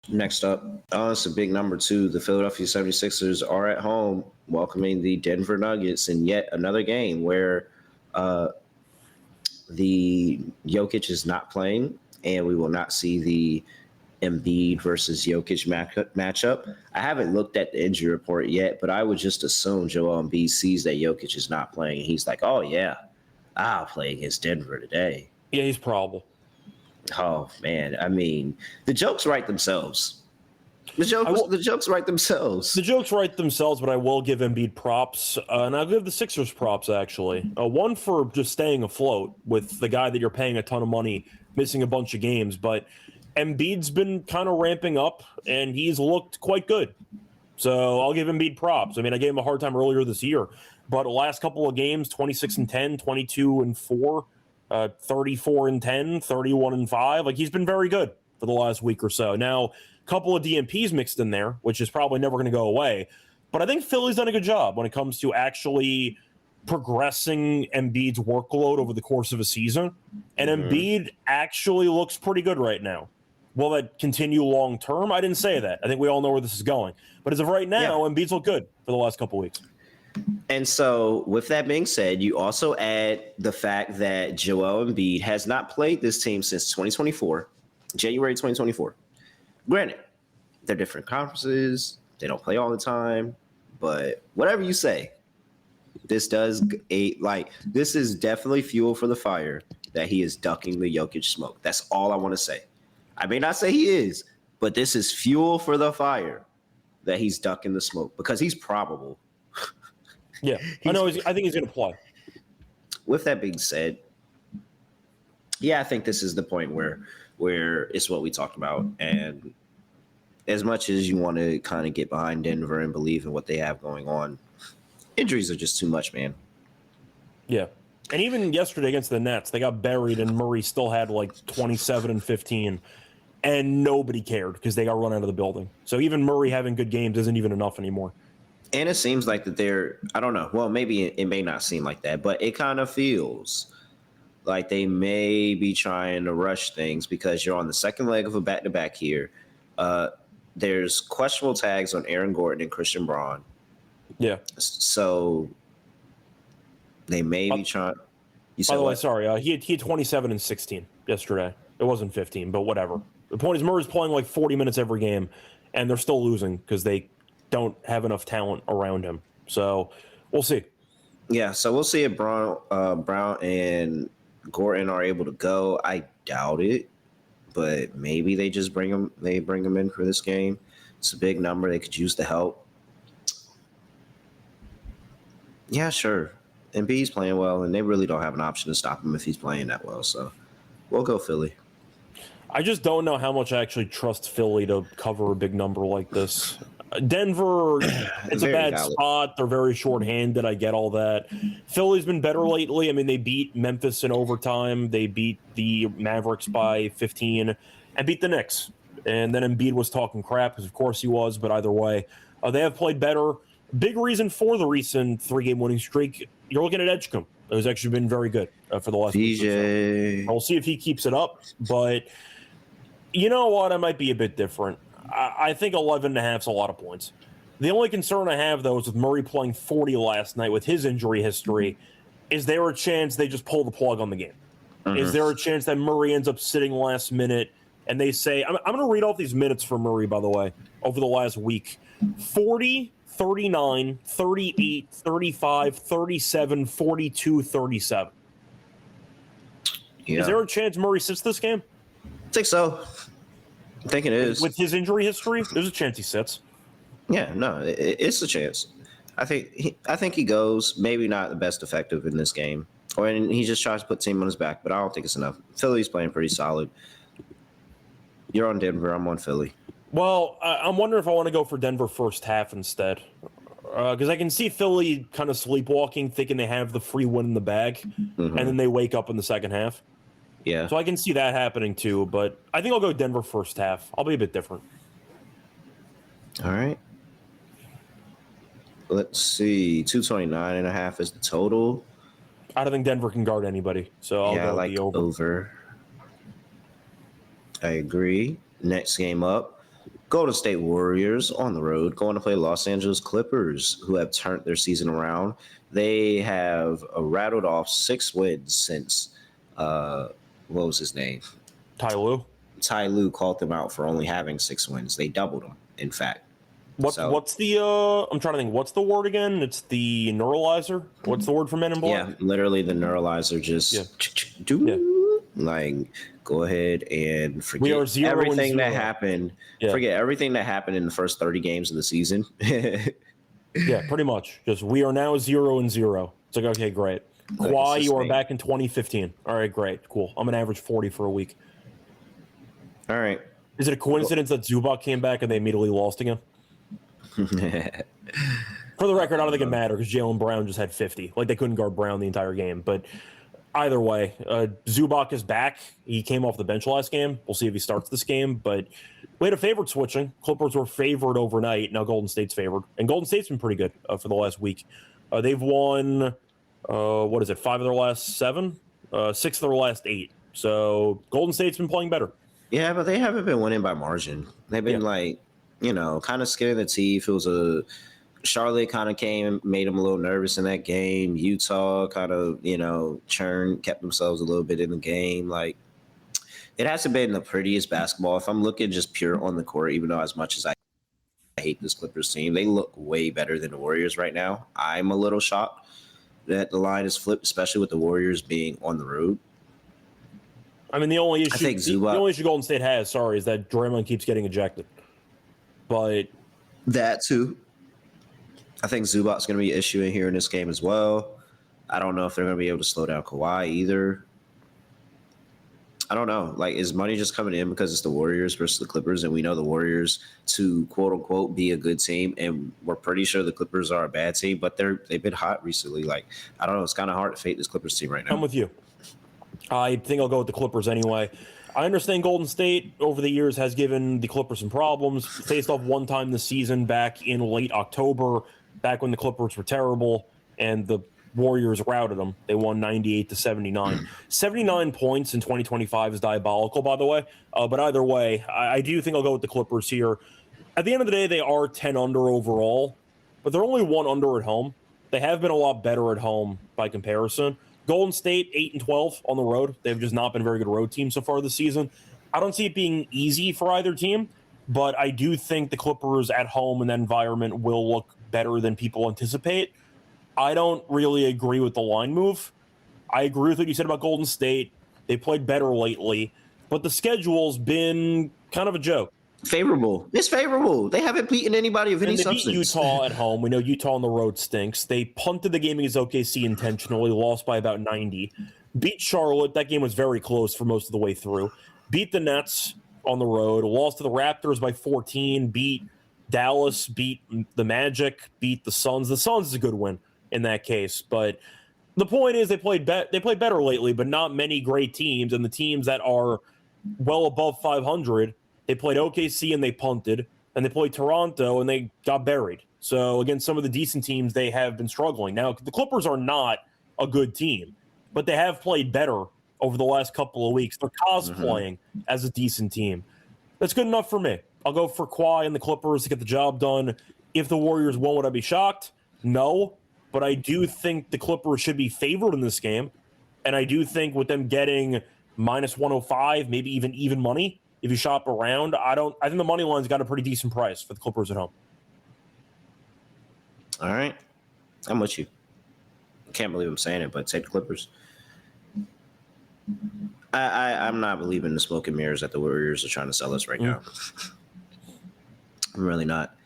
Next up, it's a big number 2. The Philadelphia 76ers are at home welcoming the Denver Nuggets in yet another game where the Jokic is not playing and we will not see the Embiid versus Jokic matchup. I haven't looked at the injury report yet, but I would just assume Joel Embiid sees that Jokic is not playing. He's like, oh, yeah. I'll play against Denver today. Yeah, he's probable. Oh, man. I mean, the jokes write themselves. The jokes write themselves. The jokes write themselves, but I will give Embiid props. And I'll give the Sixers props, actually. One for just staying afloat with the guy that you're paying a ton of money, missing a bunch of games. But Embiid's been kind of ramping up, and he's looked quite good. So I'll give Embiid props. I mean, I gave him a hard time earlier this year. But the last couple of games, 26-10, 22-4, 34-10, 31-5. Like, he's been very good for the last week or so. Now, a couple of DNPs mixed in there, which is probably never going to go away. But I think Philly's done a good job when it comes to actually progressing Embiid's workload over the course of a season. And Embiid actually looks pretty good right now. Will that continue long term? I didn't say that. I think we all know where this is going. But as of right now, Embiid's look good for the last couple weeks. And so, with that being said, you also add the fact that Joel Embiid has not played this team since 2024, January 2024. Granted, they're different conferences. They don't play all the time. But whatever you say, this is definitely fuel for the fire that he is ducking the Jokic smoke. That's all I want to say. I may not say he is, but this is fuel for the fire that he's ducking the smoke because he's probable. Yeah, I know. I think he's going to play. With that being said, yeah, I think this is the point where it's what we talked about. And as much as you want to kind of get behind Denver and believe in what they have going on, injuries are just too much, man. Yeah. And even yesterday against the Nets, they got buried and Murray still had like 27 and 15. And nobody cared because they got run out of the building. So even Murray having good games isn't even enough anymore. And it seems like that I don't know. Well, maybe it may not seem like that, but it kind of feels like they may be trying to rush things because you're on the second leg of a back-to-back here. There's questionable tags on Aaron Gordon and Christian Braun. Yeah. So they may be trying. By the way, sorry. He had 27 and 16 yesterday. It wasn't 15, but whatever. The point is Murray's playing like 40 minutes every game, and they're still losing because they don't have enough talent around him. So we'll see. Yeah, so we'll see if Brown and Gordon are able to go. I doubt it, but maybe they just bring him in for this game. It's a big number. They could use the help. Yeah, sure. Embiid's playing well, and they really don't have an option to stop him if he's playing that well. So we'll go Philly. I just don't know how much I actually trust Philly to cover a big number like this. Denver, it's a bad spot. They're very short-handed. I get all that. Philly's been better lately. I mean, they beat Memphis in overtime. They beat the Mavericks by 15 and beat the Knicks. And then Embiid was talking crap, because of course he was, but either way, they have played better. Big reason for the recent 3-game winning streak, you're looking at Edgecombe, who's actually been very good for the last week. So. We'll see if he keeps it up, but you know what? I might be a bit different. I think 11.5 is a lot of points. The only concern I have, though, is with Murray playing 40 last night with his injury history. Is there a chance they just pull the plug on the game? Mm-hmm. Is there a chance that Murray ends up sitting last minute and they say, I'm going to read off these minutes for Murray, by the way, over the last week. 40, 39, 38, 35, 37, 42, 37. Yeah. Is there a chance Murray sits this game? I think so. I think it is. With his injury history, there's a chance he sits. Yeah, no, it's a chance. I think he goes. Maybe not the best effective in this game, and he just tries to put the team on his back. But I don't think it's enough. Philly's playing pretty solid. You're on Denver. I'm on Philly. Well, I'm wondering if I want to go for Denver first half instead, because I can see Philly kind of sleepwalking, thinking they have the free win in the bag, and then they wake up in the second half. Yeah. So I can see that happening too, but I think I'll go Denver first half. I'll be a bit different. All right. Let's see. 229.5 is the total. I don't think Denver can guard anybody, so I'll go the over. I agree. Next game up, Golden State Warriors on the road going to play Los Angeles Clippers, who have turned their season around. They have rattled off 6 wins since what was his name? Ty Lue. Ty Lue called them out for only having 6 wins. They doubled them, in fact. What's the I'm trying to think, what's the word again? It's the neuralizer? What's the word for Men in Black? Yeah, literally the neuralizer like go ahead and forget everything that happened. Yeah. Forget everything that happened in the first 30 games of the season. Yeah, pretty much. Just we are now 0-0. It's like, okay, great. Kawhi, you are back in 2015. All right, great, cool. I'm an average 40 for a week. All right. Is it a coincidence that Zubac came back and they immediately lost again? For the record, I don't think it mattered because Jaylen Brown just had 50. Like, they couldn't guard Brown the entire game. But either way, Zubac is back. He came off the bench last game. We'll see if he starts this game. But we had a favorite switching. Clippers were favored overnight. Now Golden State's favored. And Golden State's been pretty good for the last week. They've won... 5 of their last 7? 6 of their last 8. So Golden State's been playing better. Yeah, but they haven't been winning by margin. They've been kind of scaring the teeth. It was Charlotte kind of came and made them a little nervous in that game. Utah kind of, kept themselves a little bit in the game. Like, it hasn't been the prettiest basketball. If I'm looking just pure on the court, even though as much as I hate this Clippers team, they look way better than the Warriors right now. I'm a little shocked that the line is flipped, especially with the Warriors being on the road. I mean, the only issue Golden State has, is that Draymond keeps getting ejected. But that too. I think Zubac's going to be an issue in here in this game as well. I don't know if they're going to be able to slow down Kawhi either. I don't know. Like, is money just coming in because it's the Warriors versus the Clippers, and we know the Warriors to quote unquote be a good team, and we're pretty sure the Clippers are a bad team, but they've been hot recently. Like, I don't know. It's kind of hard to fade this Clippers team right now. I'm with you. I think I'll go with the Clippers anyway. I understand Golden State over the years has given the Clippers some problems. Faced off one time this season back in late October, back when the Clippers were terrible, and the Warriors routed them. They won 98-79. 79 points in 2025 is diabolical, by the way. But either way, I do think I'll go with the Clippers here. At the end of the day, they are 10 under overall, but they're only 1 under at home. They have been a lot better at home by comparison. Golden State, 8-12 on the road. They've just not been a very good road team so far this season. I don't see it being easy for either team, but I do think the Clippers at home in that environment will look better than people anticipate. I don't really agree with the line move. I agree with what you said about Golden State. They played better lately, but the schedule's been kind of a joke. Favorable. It's favorable. They haven't beaten anybody of any substance. They beat Utah at home. We know Utah on the road stinks. They punted the game against OKC intentionally, lost by about 90. Beat Charlotte. That game was very close for most of the way through. Beat the Nets on the road. Lost to the Raptors by 14. Beat Dallas. Beat the Magic. Beat the Suns. The Suns is a good win in that case. But the point is they played better lately, but not many great teams. And the teams that are well above 500, they played OKC and they punted, and they played Toronto and they got buried. So against some of the decent teams, they have been struggling. Now, the Clippers are not a good team, but they have played better over the last couple of weeks. They're cosplaying as a decent team. That's good enough for me. I'll go for Kawhi and the Clippers to get the job done. If the Warriors won, would I be shocked? No, but I do think the Clippers should be favored in this game, and I do think with them getting minus 105, maybe even money, if you shop around, I think the money line's got a pretty decent price for the Clippers at home. All right. I'm with you. I can't believe I'm saying it, but take the Clippers. I'm not believing the smoke and mirrors that the Warriors are trying to sell us right now. I'm really not.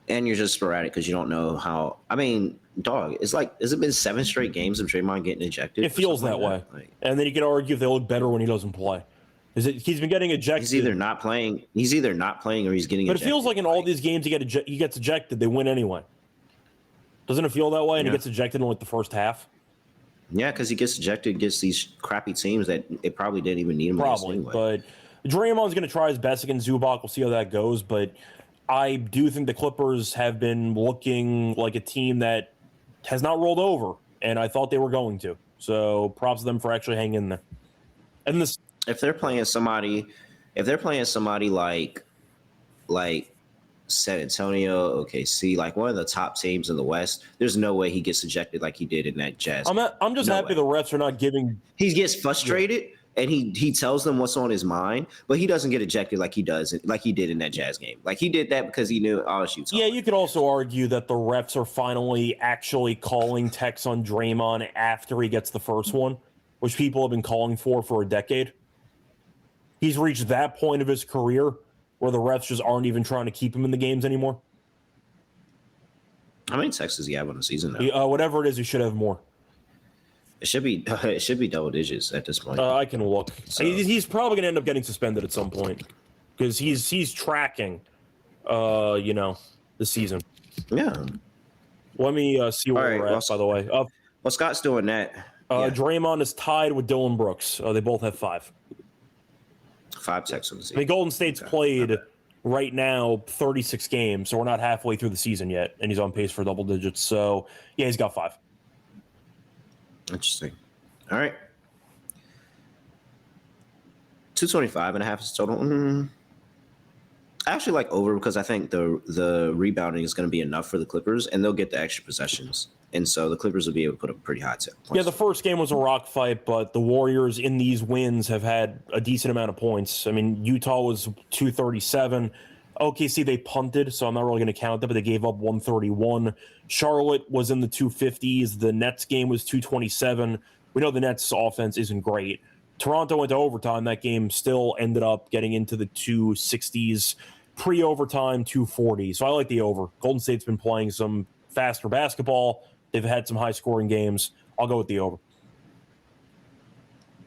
And you're just sporadic because you don't know how. I mean, dog, it's like, has it been 7 straight games of Draymond getting ejected? It feels that way. And then you can argue if they look better when he doesn't play. He's been getting ejected. He's either not playing or he's getting ejected. But it feels like in all these games he gets ejected, they win anyway. Doesn't it feel that way? And he gets ejected in like the first half? Yeah, because he gets ejected against these crappy teams that it probably didn't even need him probably, anyway. But Draymond's going to try his best against Zubac. We'll see how that goes. But I do think the Clippers have been looking like a team that has not rolled over, and I thought they were going to. So props to them for actually hanging in there. And this, if they're playing somebody like San Antonio, OKC, like one of the top teams in the West, there's no way he gets ejected like he did in that Jazz. I'm just happy the refs are not giving. He gets frustrated and he tells them what's on his mind, but he doesn't get ejected like he did in that Jazz game. Like he did that because he knew, oh shoot. Yeah, you could also argue that the refs are finally actually calling techs on Draymond after he gets the first one, which people have been calling for a decade. He's reached that point of his career where the refs just aren't even trying to keep him in the games anymore. How many techs does he have on the season now? Whatever it is, he should have more. It should be double digits at this point. I can look. So. He's probably going to end up getting suspended at some point because he's tracking, the season. Yeah. Let me see where we're at, by the way. Well, Scott's doing that. Draymond is tied with Dylan Brooks. They both have 5. 5 techs on the season. I mean, Golden State's played right now 36 games, so we're not halfway through the season yet, and he's on pace for double digits. So, yeah, he's got 5. Interesting. All right. 225.5 is total. I actually like over because I think the rebounding is going to be enough for the Clippers, and they'll get the extra possessions. And so the Clippers will be able to put up pretty high points. Yeah, the first game was a rock fight, but the Warriors in these wins have had a decent amount of points. I mean, Utah was 237. OKC, they punted, so I'm not really going to count that, but they gave up 131. Charlotte was in the 250s. The Nets game was 227. We know the Nets offense isn't great. Toronto went to overtime. That game still ended up getting into the 260s. Pre-overtime, 240. So I like the over. Golden State's been playing some faster basketball. They've had some high-scoring games. I'll go with the over.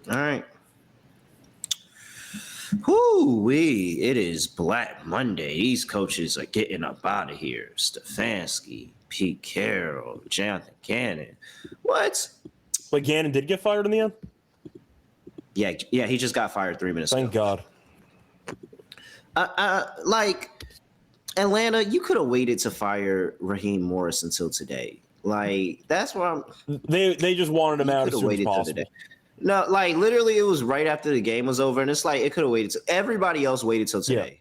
All right. Whoo-wee. It is Black Monday. These coaches are getting up out of here. Stefanski, Pete Carroll, Jonathan Gannon. What? But Gannon did get fired in the end? Yeah, he just got fired 3 minutes Thank ago. God. Like, Atlanta, you could have waited to fire Raheem Morris until today. Like, that's where I'm. They just wanted him out as soon as possible. Today. No, like, literally, it was right after the game was over, and it's like, it could have waited. Everybody else waited till today.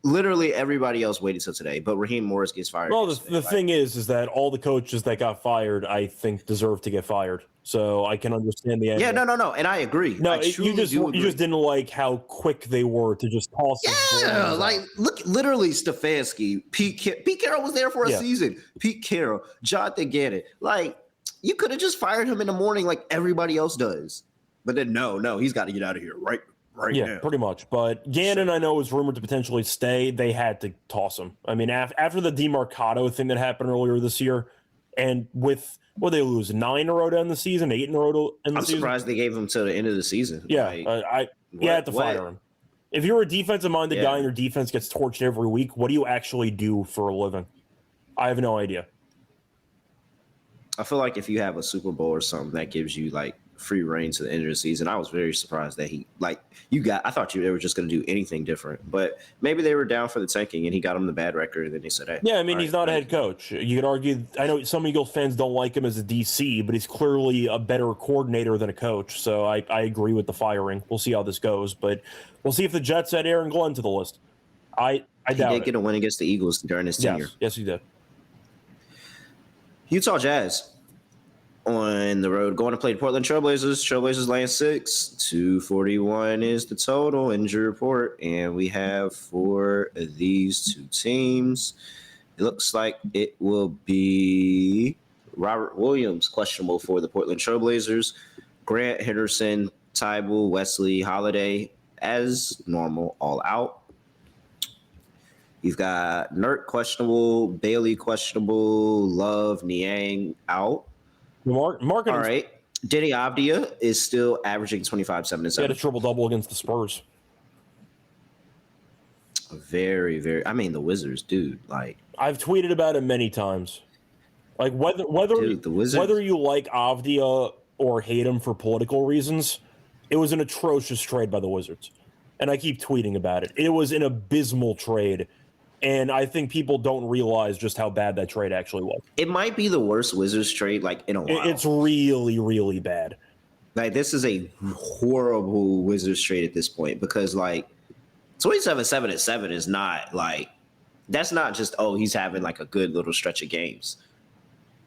Yeah. Literally, everybody else waited till today, but Raheem Morris gets fired. Well, the thing is that all the coaches that got fired, I think, deserve to get fired. So I can understand the idea. Yeah, no, and I agree. No, you just didn't like how quick they were to just toss. Yeah, like look, literally Stefanski, Pete Carroll was there for a season. Pete Carroll, Jonathan Gannon, like you could have just fired him in the morning, like everybody else does. But then no, he's got to get out of here right now. Yeah, pretty much. But Gannon, I know, is rumored to potentially stay. They had to toss him. I mean, after the DeMarcado thing that happened earlier this year, and with what they lose 9 in a row to end the season, 8 in a row to end the season. I'm surprised they gave him till the end of the season. Yeah, I had to fire him. If you're a defensive-minded guy and your defense gets torched every week, what do you actually do for a living? I have no idea. I feel like if you have a Super Bowl or something, that gives you like free reign to the end of the season. I was very surprised that I thought they were just going to do anything different, but maybe they were down for the tanking and he got them the bad record and then they said, hey. Yeah, I mean, he's not a head coach. You could argue, I know some Eagles fans don't like him as a DC, but he's clearly a better coordinator than a coach. So I agree with the firing. We'll see how this goes, but we'll see if the Jets add Aaron Glenn to the list. I doubt he did get a win against the Eagles during his tenure. Yes, he did. Utah Jazz on the road going to play the Portland Trailblazers. Trailblazers laying 6. 241 is the total injury report, and we have for these two teams, it looks like it will be Robert Williams questionable for the Portland Trailblazers, Grant Henderson, Tybal, Wesley, Holiday as normal, all out. You've got Nurk questionable, Bailey questionable, Love, Niang out. All right. Denny Avdia is still averaging 25, 7, and 7. He had a triple-double against the Spurs. Very, very. I mean, the Wizards, dude. Like, I've tweeted about it many times. Like whether you like Avdia or hate him for political reasons, it was an atrocious trade by the Wizards, and I keep tweeting about it. It was an abysmal trade. And I think people don't realize just how bad that trade actually was. It might be the worst Wizards trade like in a while. It's really, really bad. Like this is a horrible Wizards trade at this point because like 27, 7, and 7 is not like that's not just he's having like a good little stretch of games.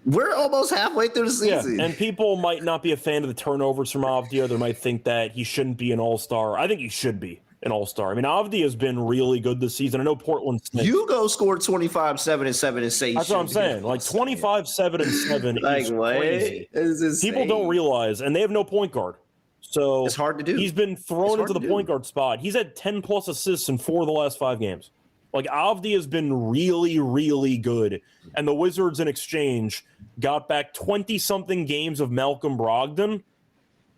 We're almost halfway through the season. Yeah, and people might not be a fan of the turnovers from Avdia. They might think that he shouldn't be an all-star. I think he should be an all-star. I mean, Avdia has been really good this season. I know Portland. You go score 25, 7, and 7 and say that's what I'm saying. Like 25, 7, and 7 like is what? crazy. People don't realize, and they have no point guard. So it's hard to do. He's been thrown into the point guard spot. He's had 10-plus assists in 4 of the last 5 games. Like, Avdia has been really, really good. And the Wizards, in exchange, got back 20-something games of Malcolm Brogdon,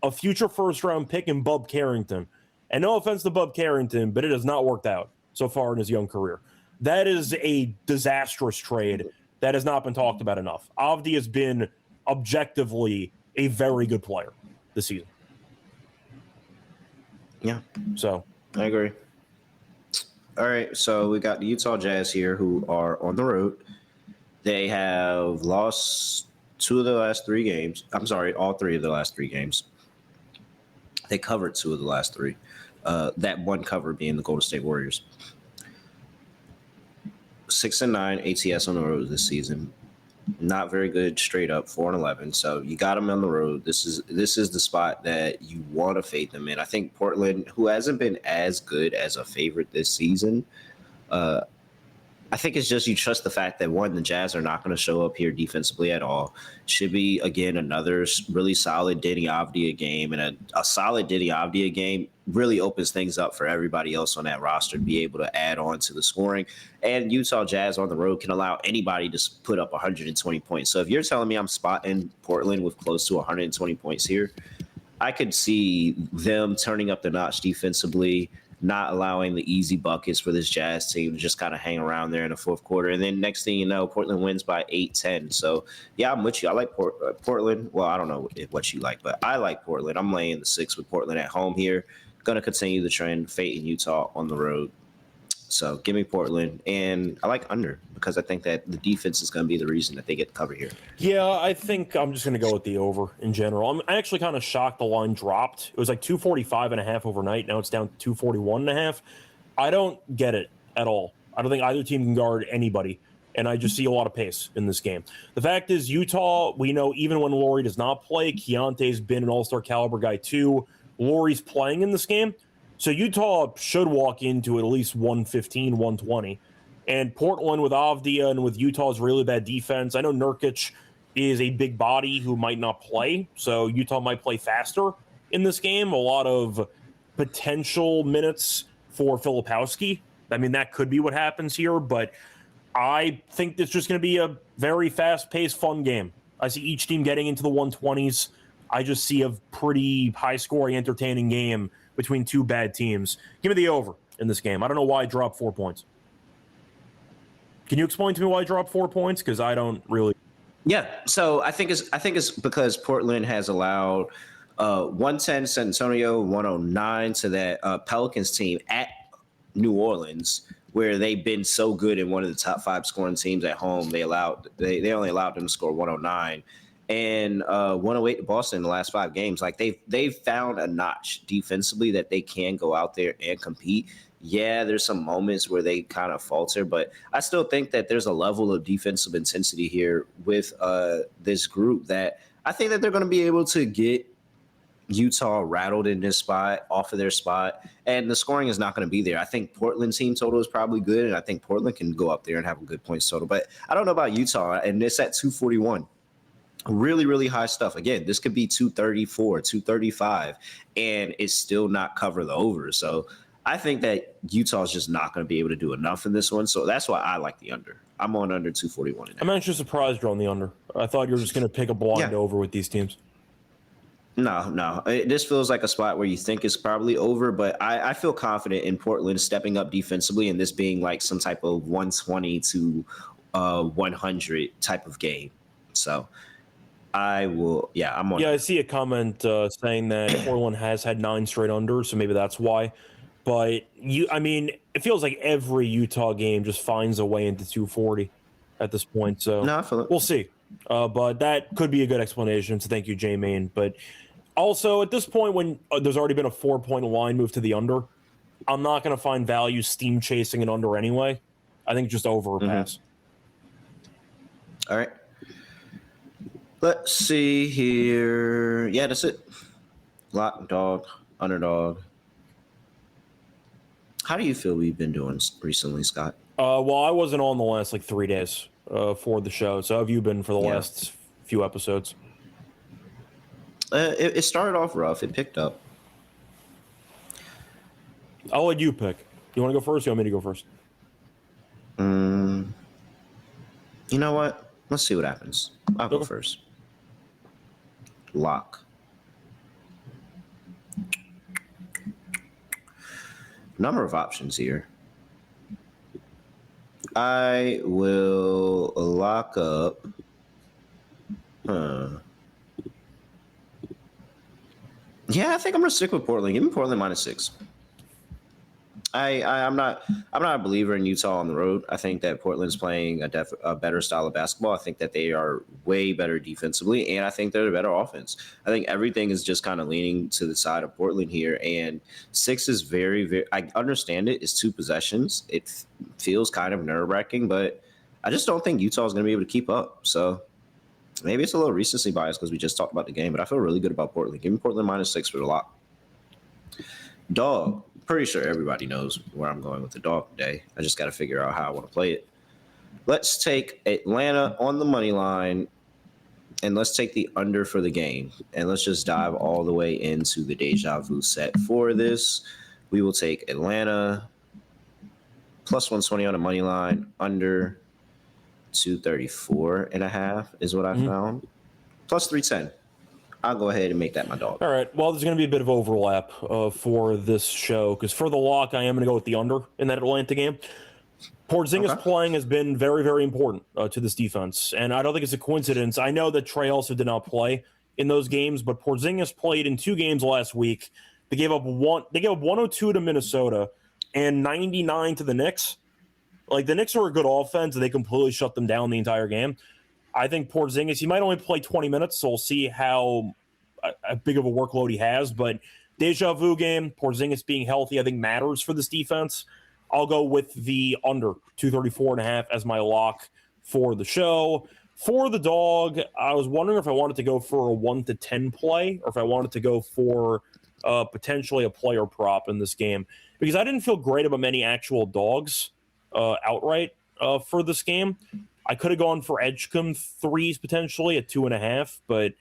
a future first-round pick, and Bub Carrington. And no offense to Bub Carrington, but it has not worked out so far in his young career. That is a disastrous trade that has not been talked about enough. Avdia has been objectively a very good player this season. Yeah. So I agree. All right. So we got the Utah Jazz here who are on the road. They have lost 2 of the last 3 games. I'm sorry, all 3 of the last 3 games. They covered 2 of the last 3. that one cover being the Golden State Warriors. 6-9 ATS on the road this season. Not very good straight up, 4-11. So you got them on the road. This is the spot that you want to fade them in. I think Portland, who hasn't been as good as a favorite this season, I think it's just you trust the fact that, one, the Jazz are not going to show up here defensively at all. Should be, again, another really solid Deni Avdija game, and a solid Deni Avdija game really opens things up for everybody else on that roster to be able to add on to the scoring. And Utah Jazz on the road can allow anybody to put up 120 points. So if you're telling me I'm spotting Portland with close to 120 points here, I could see them turning up the notch defensively, not allowing the easy buckets for this Jazz team to just kind of hang around there in the fourth quarter. And then next thing you know, Portland wins by 8-10. So, yeah, I'm with you. I like Portland. Well, I don't know what you like, but I like Portland. I'm laying the 6 with Portland at home here. Going to continue the trend, fate in Utah on the road. So give me Portland. And I like under because I think that the defense is going to be the reason that they get covered here. Yeah, I think I'm just going to go with the over in general. I'm actually kind of shocked the line dropped. It was like 245.5 overnight. Now it's down to 241.5. I don't get it at all. I don't think either team can guard anybody. And I just see a lot of pace in this game. The fact is, Utah, we know even when Laurie does not play, Keontae's been an all-star caliber guy too. Laurie's playing in this game. So Utah should walk into at least 115, 120. And Portland with Avdija and with Utah's really bad defense. I know Nurkic is a big body who might not play, so Utah might play faster in this game. A lot of potential minutes for Filipowski. I mean, that could be what happens here, but I think it's just going to be a very fast-paced, fun game. I see each team getting into the 120s. I just see a pretty high-scoring, entertaining game between two bad teams. Give me the over in this game. I don't know why I dropped 4 points. Can you explain to me why I dropped 4 points? Because I don't really. Yeah, so I think it's because Portland has allowed 110 San Antonio, 109 to that Pelicans team at New Orleans, where they've been so good and one of the top 5 scoring teams at home. They only allowed them to score 109. And 108 to Boston in the last 5 games. Like they've found a notch defensively that they can go out there and compete. Yeah, there's some moments where they kind of falter, but I still think that there's a level of defensive intensity here with this group that I think that they're going to be able to get Utah rattled in this spot, off of their spot, and the scoring is not going to be there. I think Portland's team total is probably good, and I think Portland can go up there and have a good points total. But I don't know about Utah, and it's at 241. Really, really high stuff. Again, this could be 234, 235, and it's still not cover the over. So I think that Utah is just not going to be able to do enough in this one. So that's why I like the under. I'm on under 241. I'm actually surprised you're on the under. I thought you were just going to pick a blind over with these teams. No. This feels like a spot where you think it's probably over, but I feel confident in Portland stepping up defensively and this being like some type of 120 to 100 type of game. So I'm on. Yeah, I see a comment saying that Portland has had 9 straight unders, so maybe that's why. But it feels like every Utah game just finds a way into 240 at this point. So no, I feel it. We'll see. But that could be a good explanation. So thank you, J-Main. But also at this point, when there's already been a 4-point line move to the under, I'm not going to find value steam chasing an under anyway. I think just over or pass. All right. Let's see here. Yeah, that's it. Lock, dog, underdog. How do you feel we've been doing recently, Scott? Well, I wasn't on the last 3 days for the show. So how have you been for the last few episodes? It started off rough. It picked up. I'll let you pick. You want to go first or you want me to go first? You know what? Let's see what happens. I'll go first. Lock. Number of options here. I will lock up. Yeah, I think I'm going to stick with Portland. Give me Portland -6. I'm not a believer in Utah on the road. I think that Portland's playing a better style of basketball. I think that they are way better defensively, and I think they're a better offense. I think everything is just kind of leaning to the side of Portland here, and 6 is very, very. I understand it. It's 2 possessions. It feels kind of nerve-wracking, but I just don't think Utah is going to be able to keep up. So maybe it's a little recency bias because we just talked about the game, but I feel really good about Portland. Give me Portland -6 for the lock. Dog. Pretty sure everybody knows where I'm going with the dog today. I just got to figure out how I want to play it. Let's take Atlanta on the money line, and let's take the under for the game. And let's just dive all the way into the deja vu set for this. We will take Atlanta +120 on the money line, under 234.5 is what I found. +310. I'll go ahead and make that my dog. All right. Well, there's going to be a bit of overlap for this show because for the lock, I am going to go with the under in that Atlanta game. Porzingis playing has been very, very important to this defense, and I don't think it's a coincidence. I know that Trey also did not play in those games, but Porzingis played in 2 games last week. They gave up 102 to Minnesota and 99 to the Knicks. Like, the Knicks are a good offense, and they completely shut them down the entire game. I think Porzingis, he might only play 20 minutes, so we'll see how big of a workload he has. But deja vu game, Porzingis being healthy, I think matters for this defense. I'll go with the under 234.5 as my lock for the show. For the dog, I was wondering if I wanted to go for a 1 to 10 play or if I wanted to go for potentially a player prop in this game because I didn't feel great about many actual dogs outright for this game. I could have gone for Edgecombe 3s potentially at 2.5, but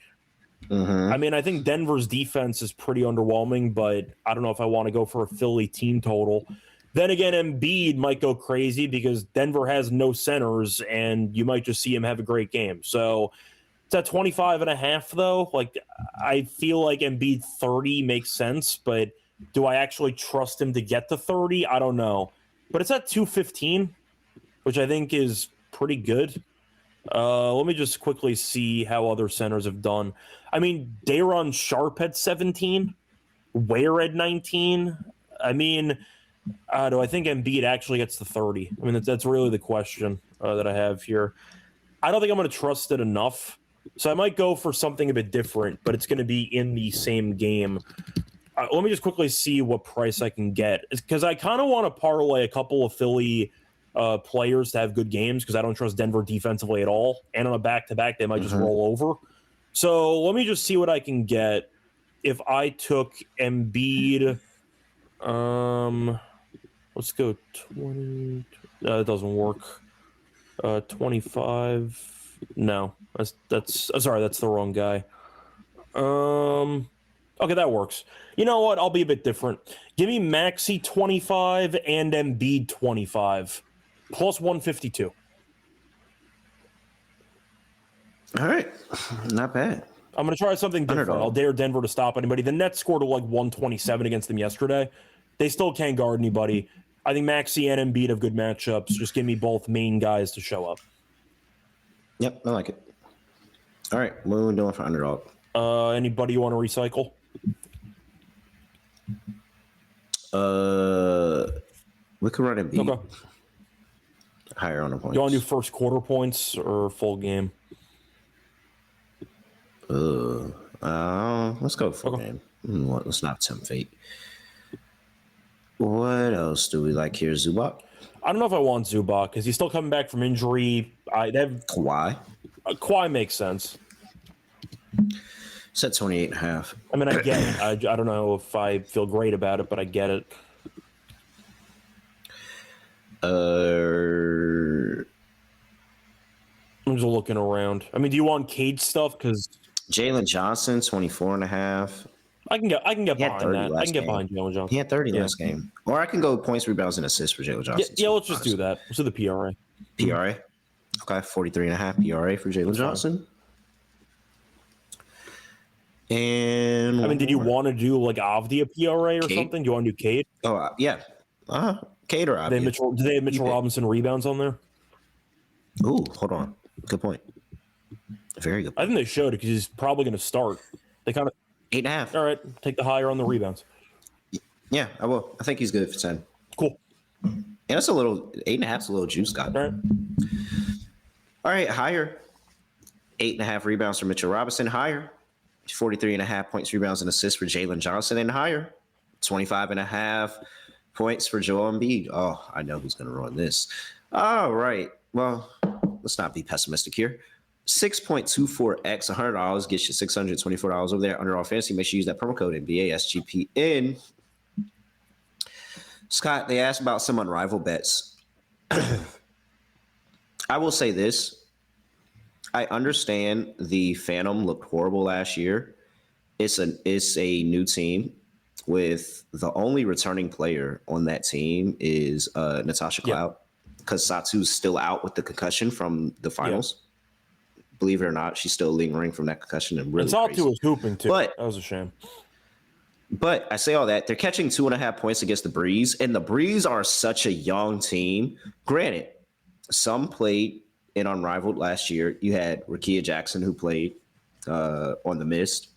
I mean, I think Denver's defense is pretty underwhelming, but I don't know if I want to go for a Philly team total. Then again, Embiid might go crazy because Denver has no centers, and you might just see him have a great game. So it's at 25.5, though. Like, I feel like Embiid 30 makes sense, but do I actually trust him to get to 30? I don't know. But it's at 215, which I think is pretty good. Let me just quickly see how other centers have done. I mean, Daron Sharp had 17. Ware at 19. I mean, do I think Embiid actually gets to 30? I mean, that's really the question that I have here. I don't think I'm going to trust it enough. So I might go for something a bit different, but it's going to be in the same game. Let me just quickly see what price I can get. Because I kind of want to parlay a couple of Philly players to have good games because I don't trust Denver defensively at all. And on a back-to-back, they might just roll over. So let me just see what I can get if I took Embiid. Let's go 20. It doesn't work. 25. No, that's sorry, that's the wrong guy. Okay, that works. You know what? I'll be a bit different. Give me Maxey 25 and Embiid 25. Plus 152. All right. Not bad. I'm going to try something different. I'll dare Denver to stop anybody. The Nets scored like 127 against them yesterday. They still can't guard anybody. I think Maxey and Embiid have good matchups. Just give me both main guys to show up. Yep, I like it. All right. What are we doing for underdog? Anybody you want to recycle? We could run Embiid. Okay. Higher on the points. You want to do first quarter points or full game? Let's go full game. Let's not tempt fate. What else do we like here, Zubac? I don't know if I want Zubac because he's still coming back from injury. Kawhi? Kawhi makes sense. It's at 28.5. I mean, I get it. I don't know if I feel great about it, but I get it. I'm just looking around. I mean, do you want Cade stuff? Because Jalen Johnson, 24.5. I can get behind that. I can get behind Jalen Johnson. He had 30 last game. Or I can go points, rebounds, and assists for Jalen Johnson. Yeah, let's just do that. Let's do the PRA. PRA? Okay, 43.5 PRA for Jalen Johnson. And I mean, did you want to do like Avdia PRA or Cade? something? Do you want to do Cade? Oh, yeah. Cade or Avdia? Do they have Mitchell Robinson rebounds on there? Ooh, hold on. Good point. Very good point. I think they showed it because he's probably going to start. They kind of 8.5. All right, take the higher on the rebounds. Yeah, I will. I think he's good for 10. Cool. And that's a little 8.5 is a little juice, Scott. Right. All right, higher. 8.5 rebounds for Mitchell Robinson, higher. 43.5 points, rebounds, and assists for Jalen Johnson, and higher. 25.5 points for Joel Embiid. Oh, I know who's going to run this. All right. Well, let's not be pessimistic here. 6.24x, $100 gets you $624 over there under All Fantasy. Make sure you use that promo code NBA SGPN. Scott, they asked about some unrivaled bets. I will say this. I understand the Phantom looked horrible last year. It's a new team with the only returning player on that team is Natasha Cloud because Satu's still out with the concussion from the finals. Yeah. Believe it or not, she's still lingering from that concussion. And really Satu was hooping too. But, that was a shame. But I say all that. They're catching 2.5 points against the Breeze, and the Breeze are such a young team. Granted, some played in Unrivaled last year. You had Rakia Jackson who played on the Mist,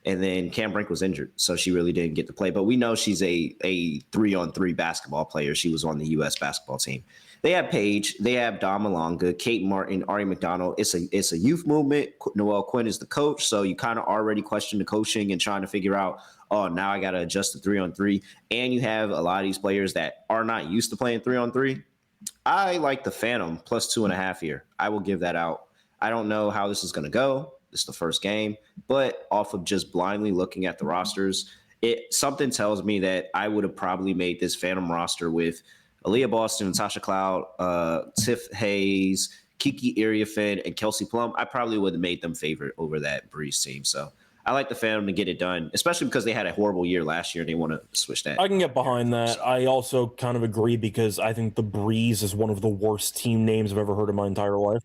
and then Cam Brink was injured, so she really didn't get to play. But we know she's a 3-on-3 basketball player. She was on the U.S. basketball team. They have Paige, they have Dom Malonga, Kate Martin, Ari McDonald. It's a youth movement. Noelle Quinn is the coach, so you kind of already question the coaching and trying to figure out, oh, now I got to adjust to 3-on-3. And you have a lot of these players that are not used to playing 3-on-3. I like the Phantom plus 2.5 here. I will give that out. I don't know how this is going to go. This is the first game, but off of just blindly looking at the rosters, something tells me that I would have probably made this Phantom roster with Aaliyah Boston, Natasha Cloud, Tiff Hayes, Kiki Iriafen, and Kelsey Plum. I probably would have made them favorite over that Breeze team. So I like the Phantom to get it done, especially because they had a horrible year last year and they want to switch that. I can get behind that. I also kind of agree because I think the Breeze is one of the worst team names I've ever heard in my entire life.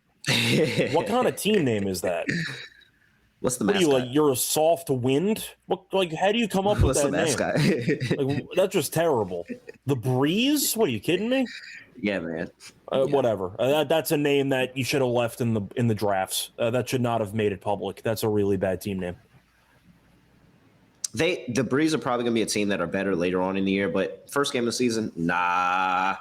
What kind of team name is that? What's the mascot? What are you, you're a soft wind? How do you come up with that name? That's just terrible. The Breeze? What, are you kidding me? Yeah, man. Whatever. That's a name that you should have left in the drafts. That should not have made it public. That's a really bad team name. The Breeze are probably going to be a team that are better later on in the year, but first game of the season, nah.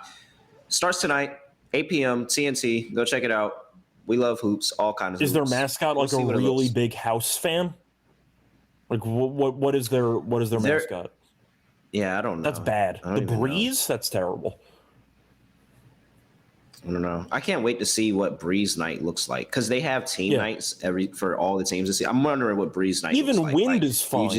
Starts tonight, 8 p.m., TNT. Go check it out. We love hoops, all kinds of hoops. Is their mascot like a really big house fan? Like what is their mascot? Yeah, I don't know. That's bad. The Breeze? That's terrible. I don't know. I can't wait to see what Breeze Night looks like because they have team nights for all the teams to see. I'm wondering what Breeze Night looks like. Even wind is fun.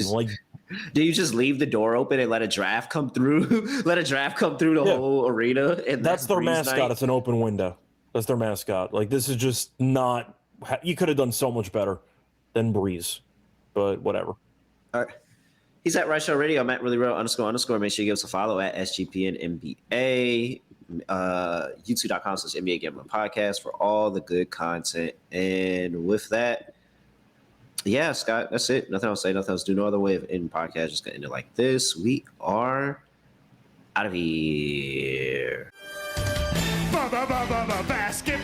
Do you just leave the door open and let a draft come through? Let a draft come through the whole arena? And that's their mascot. Night? It's an open window. That's their mascot. This is just not. You could have done so much better than Breeze, but whatever. All right. He's at Reichel Radio. I'm at really real __. Make sure you give us a follow at SGPN NBA. YouTube.com/NBA Gambling Podcast for all the good content. And with that, yeah, Scott, that's it. Nothing else to say. Nothing else to do. No other way of ending podcast. Just gonna end it like this. We are out of here. Basketball.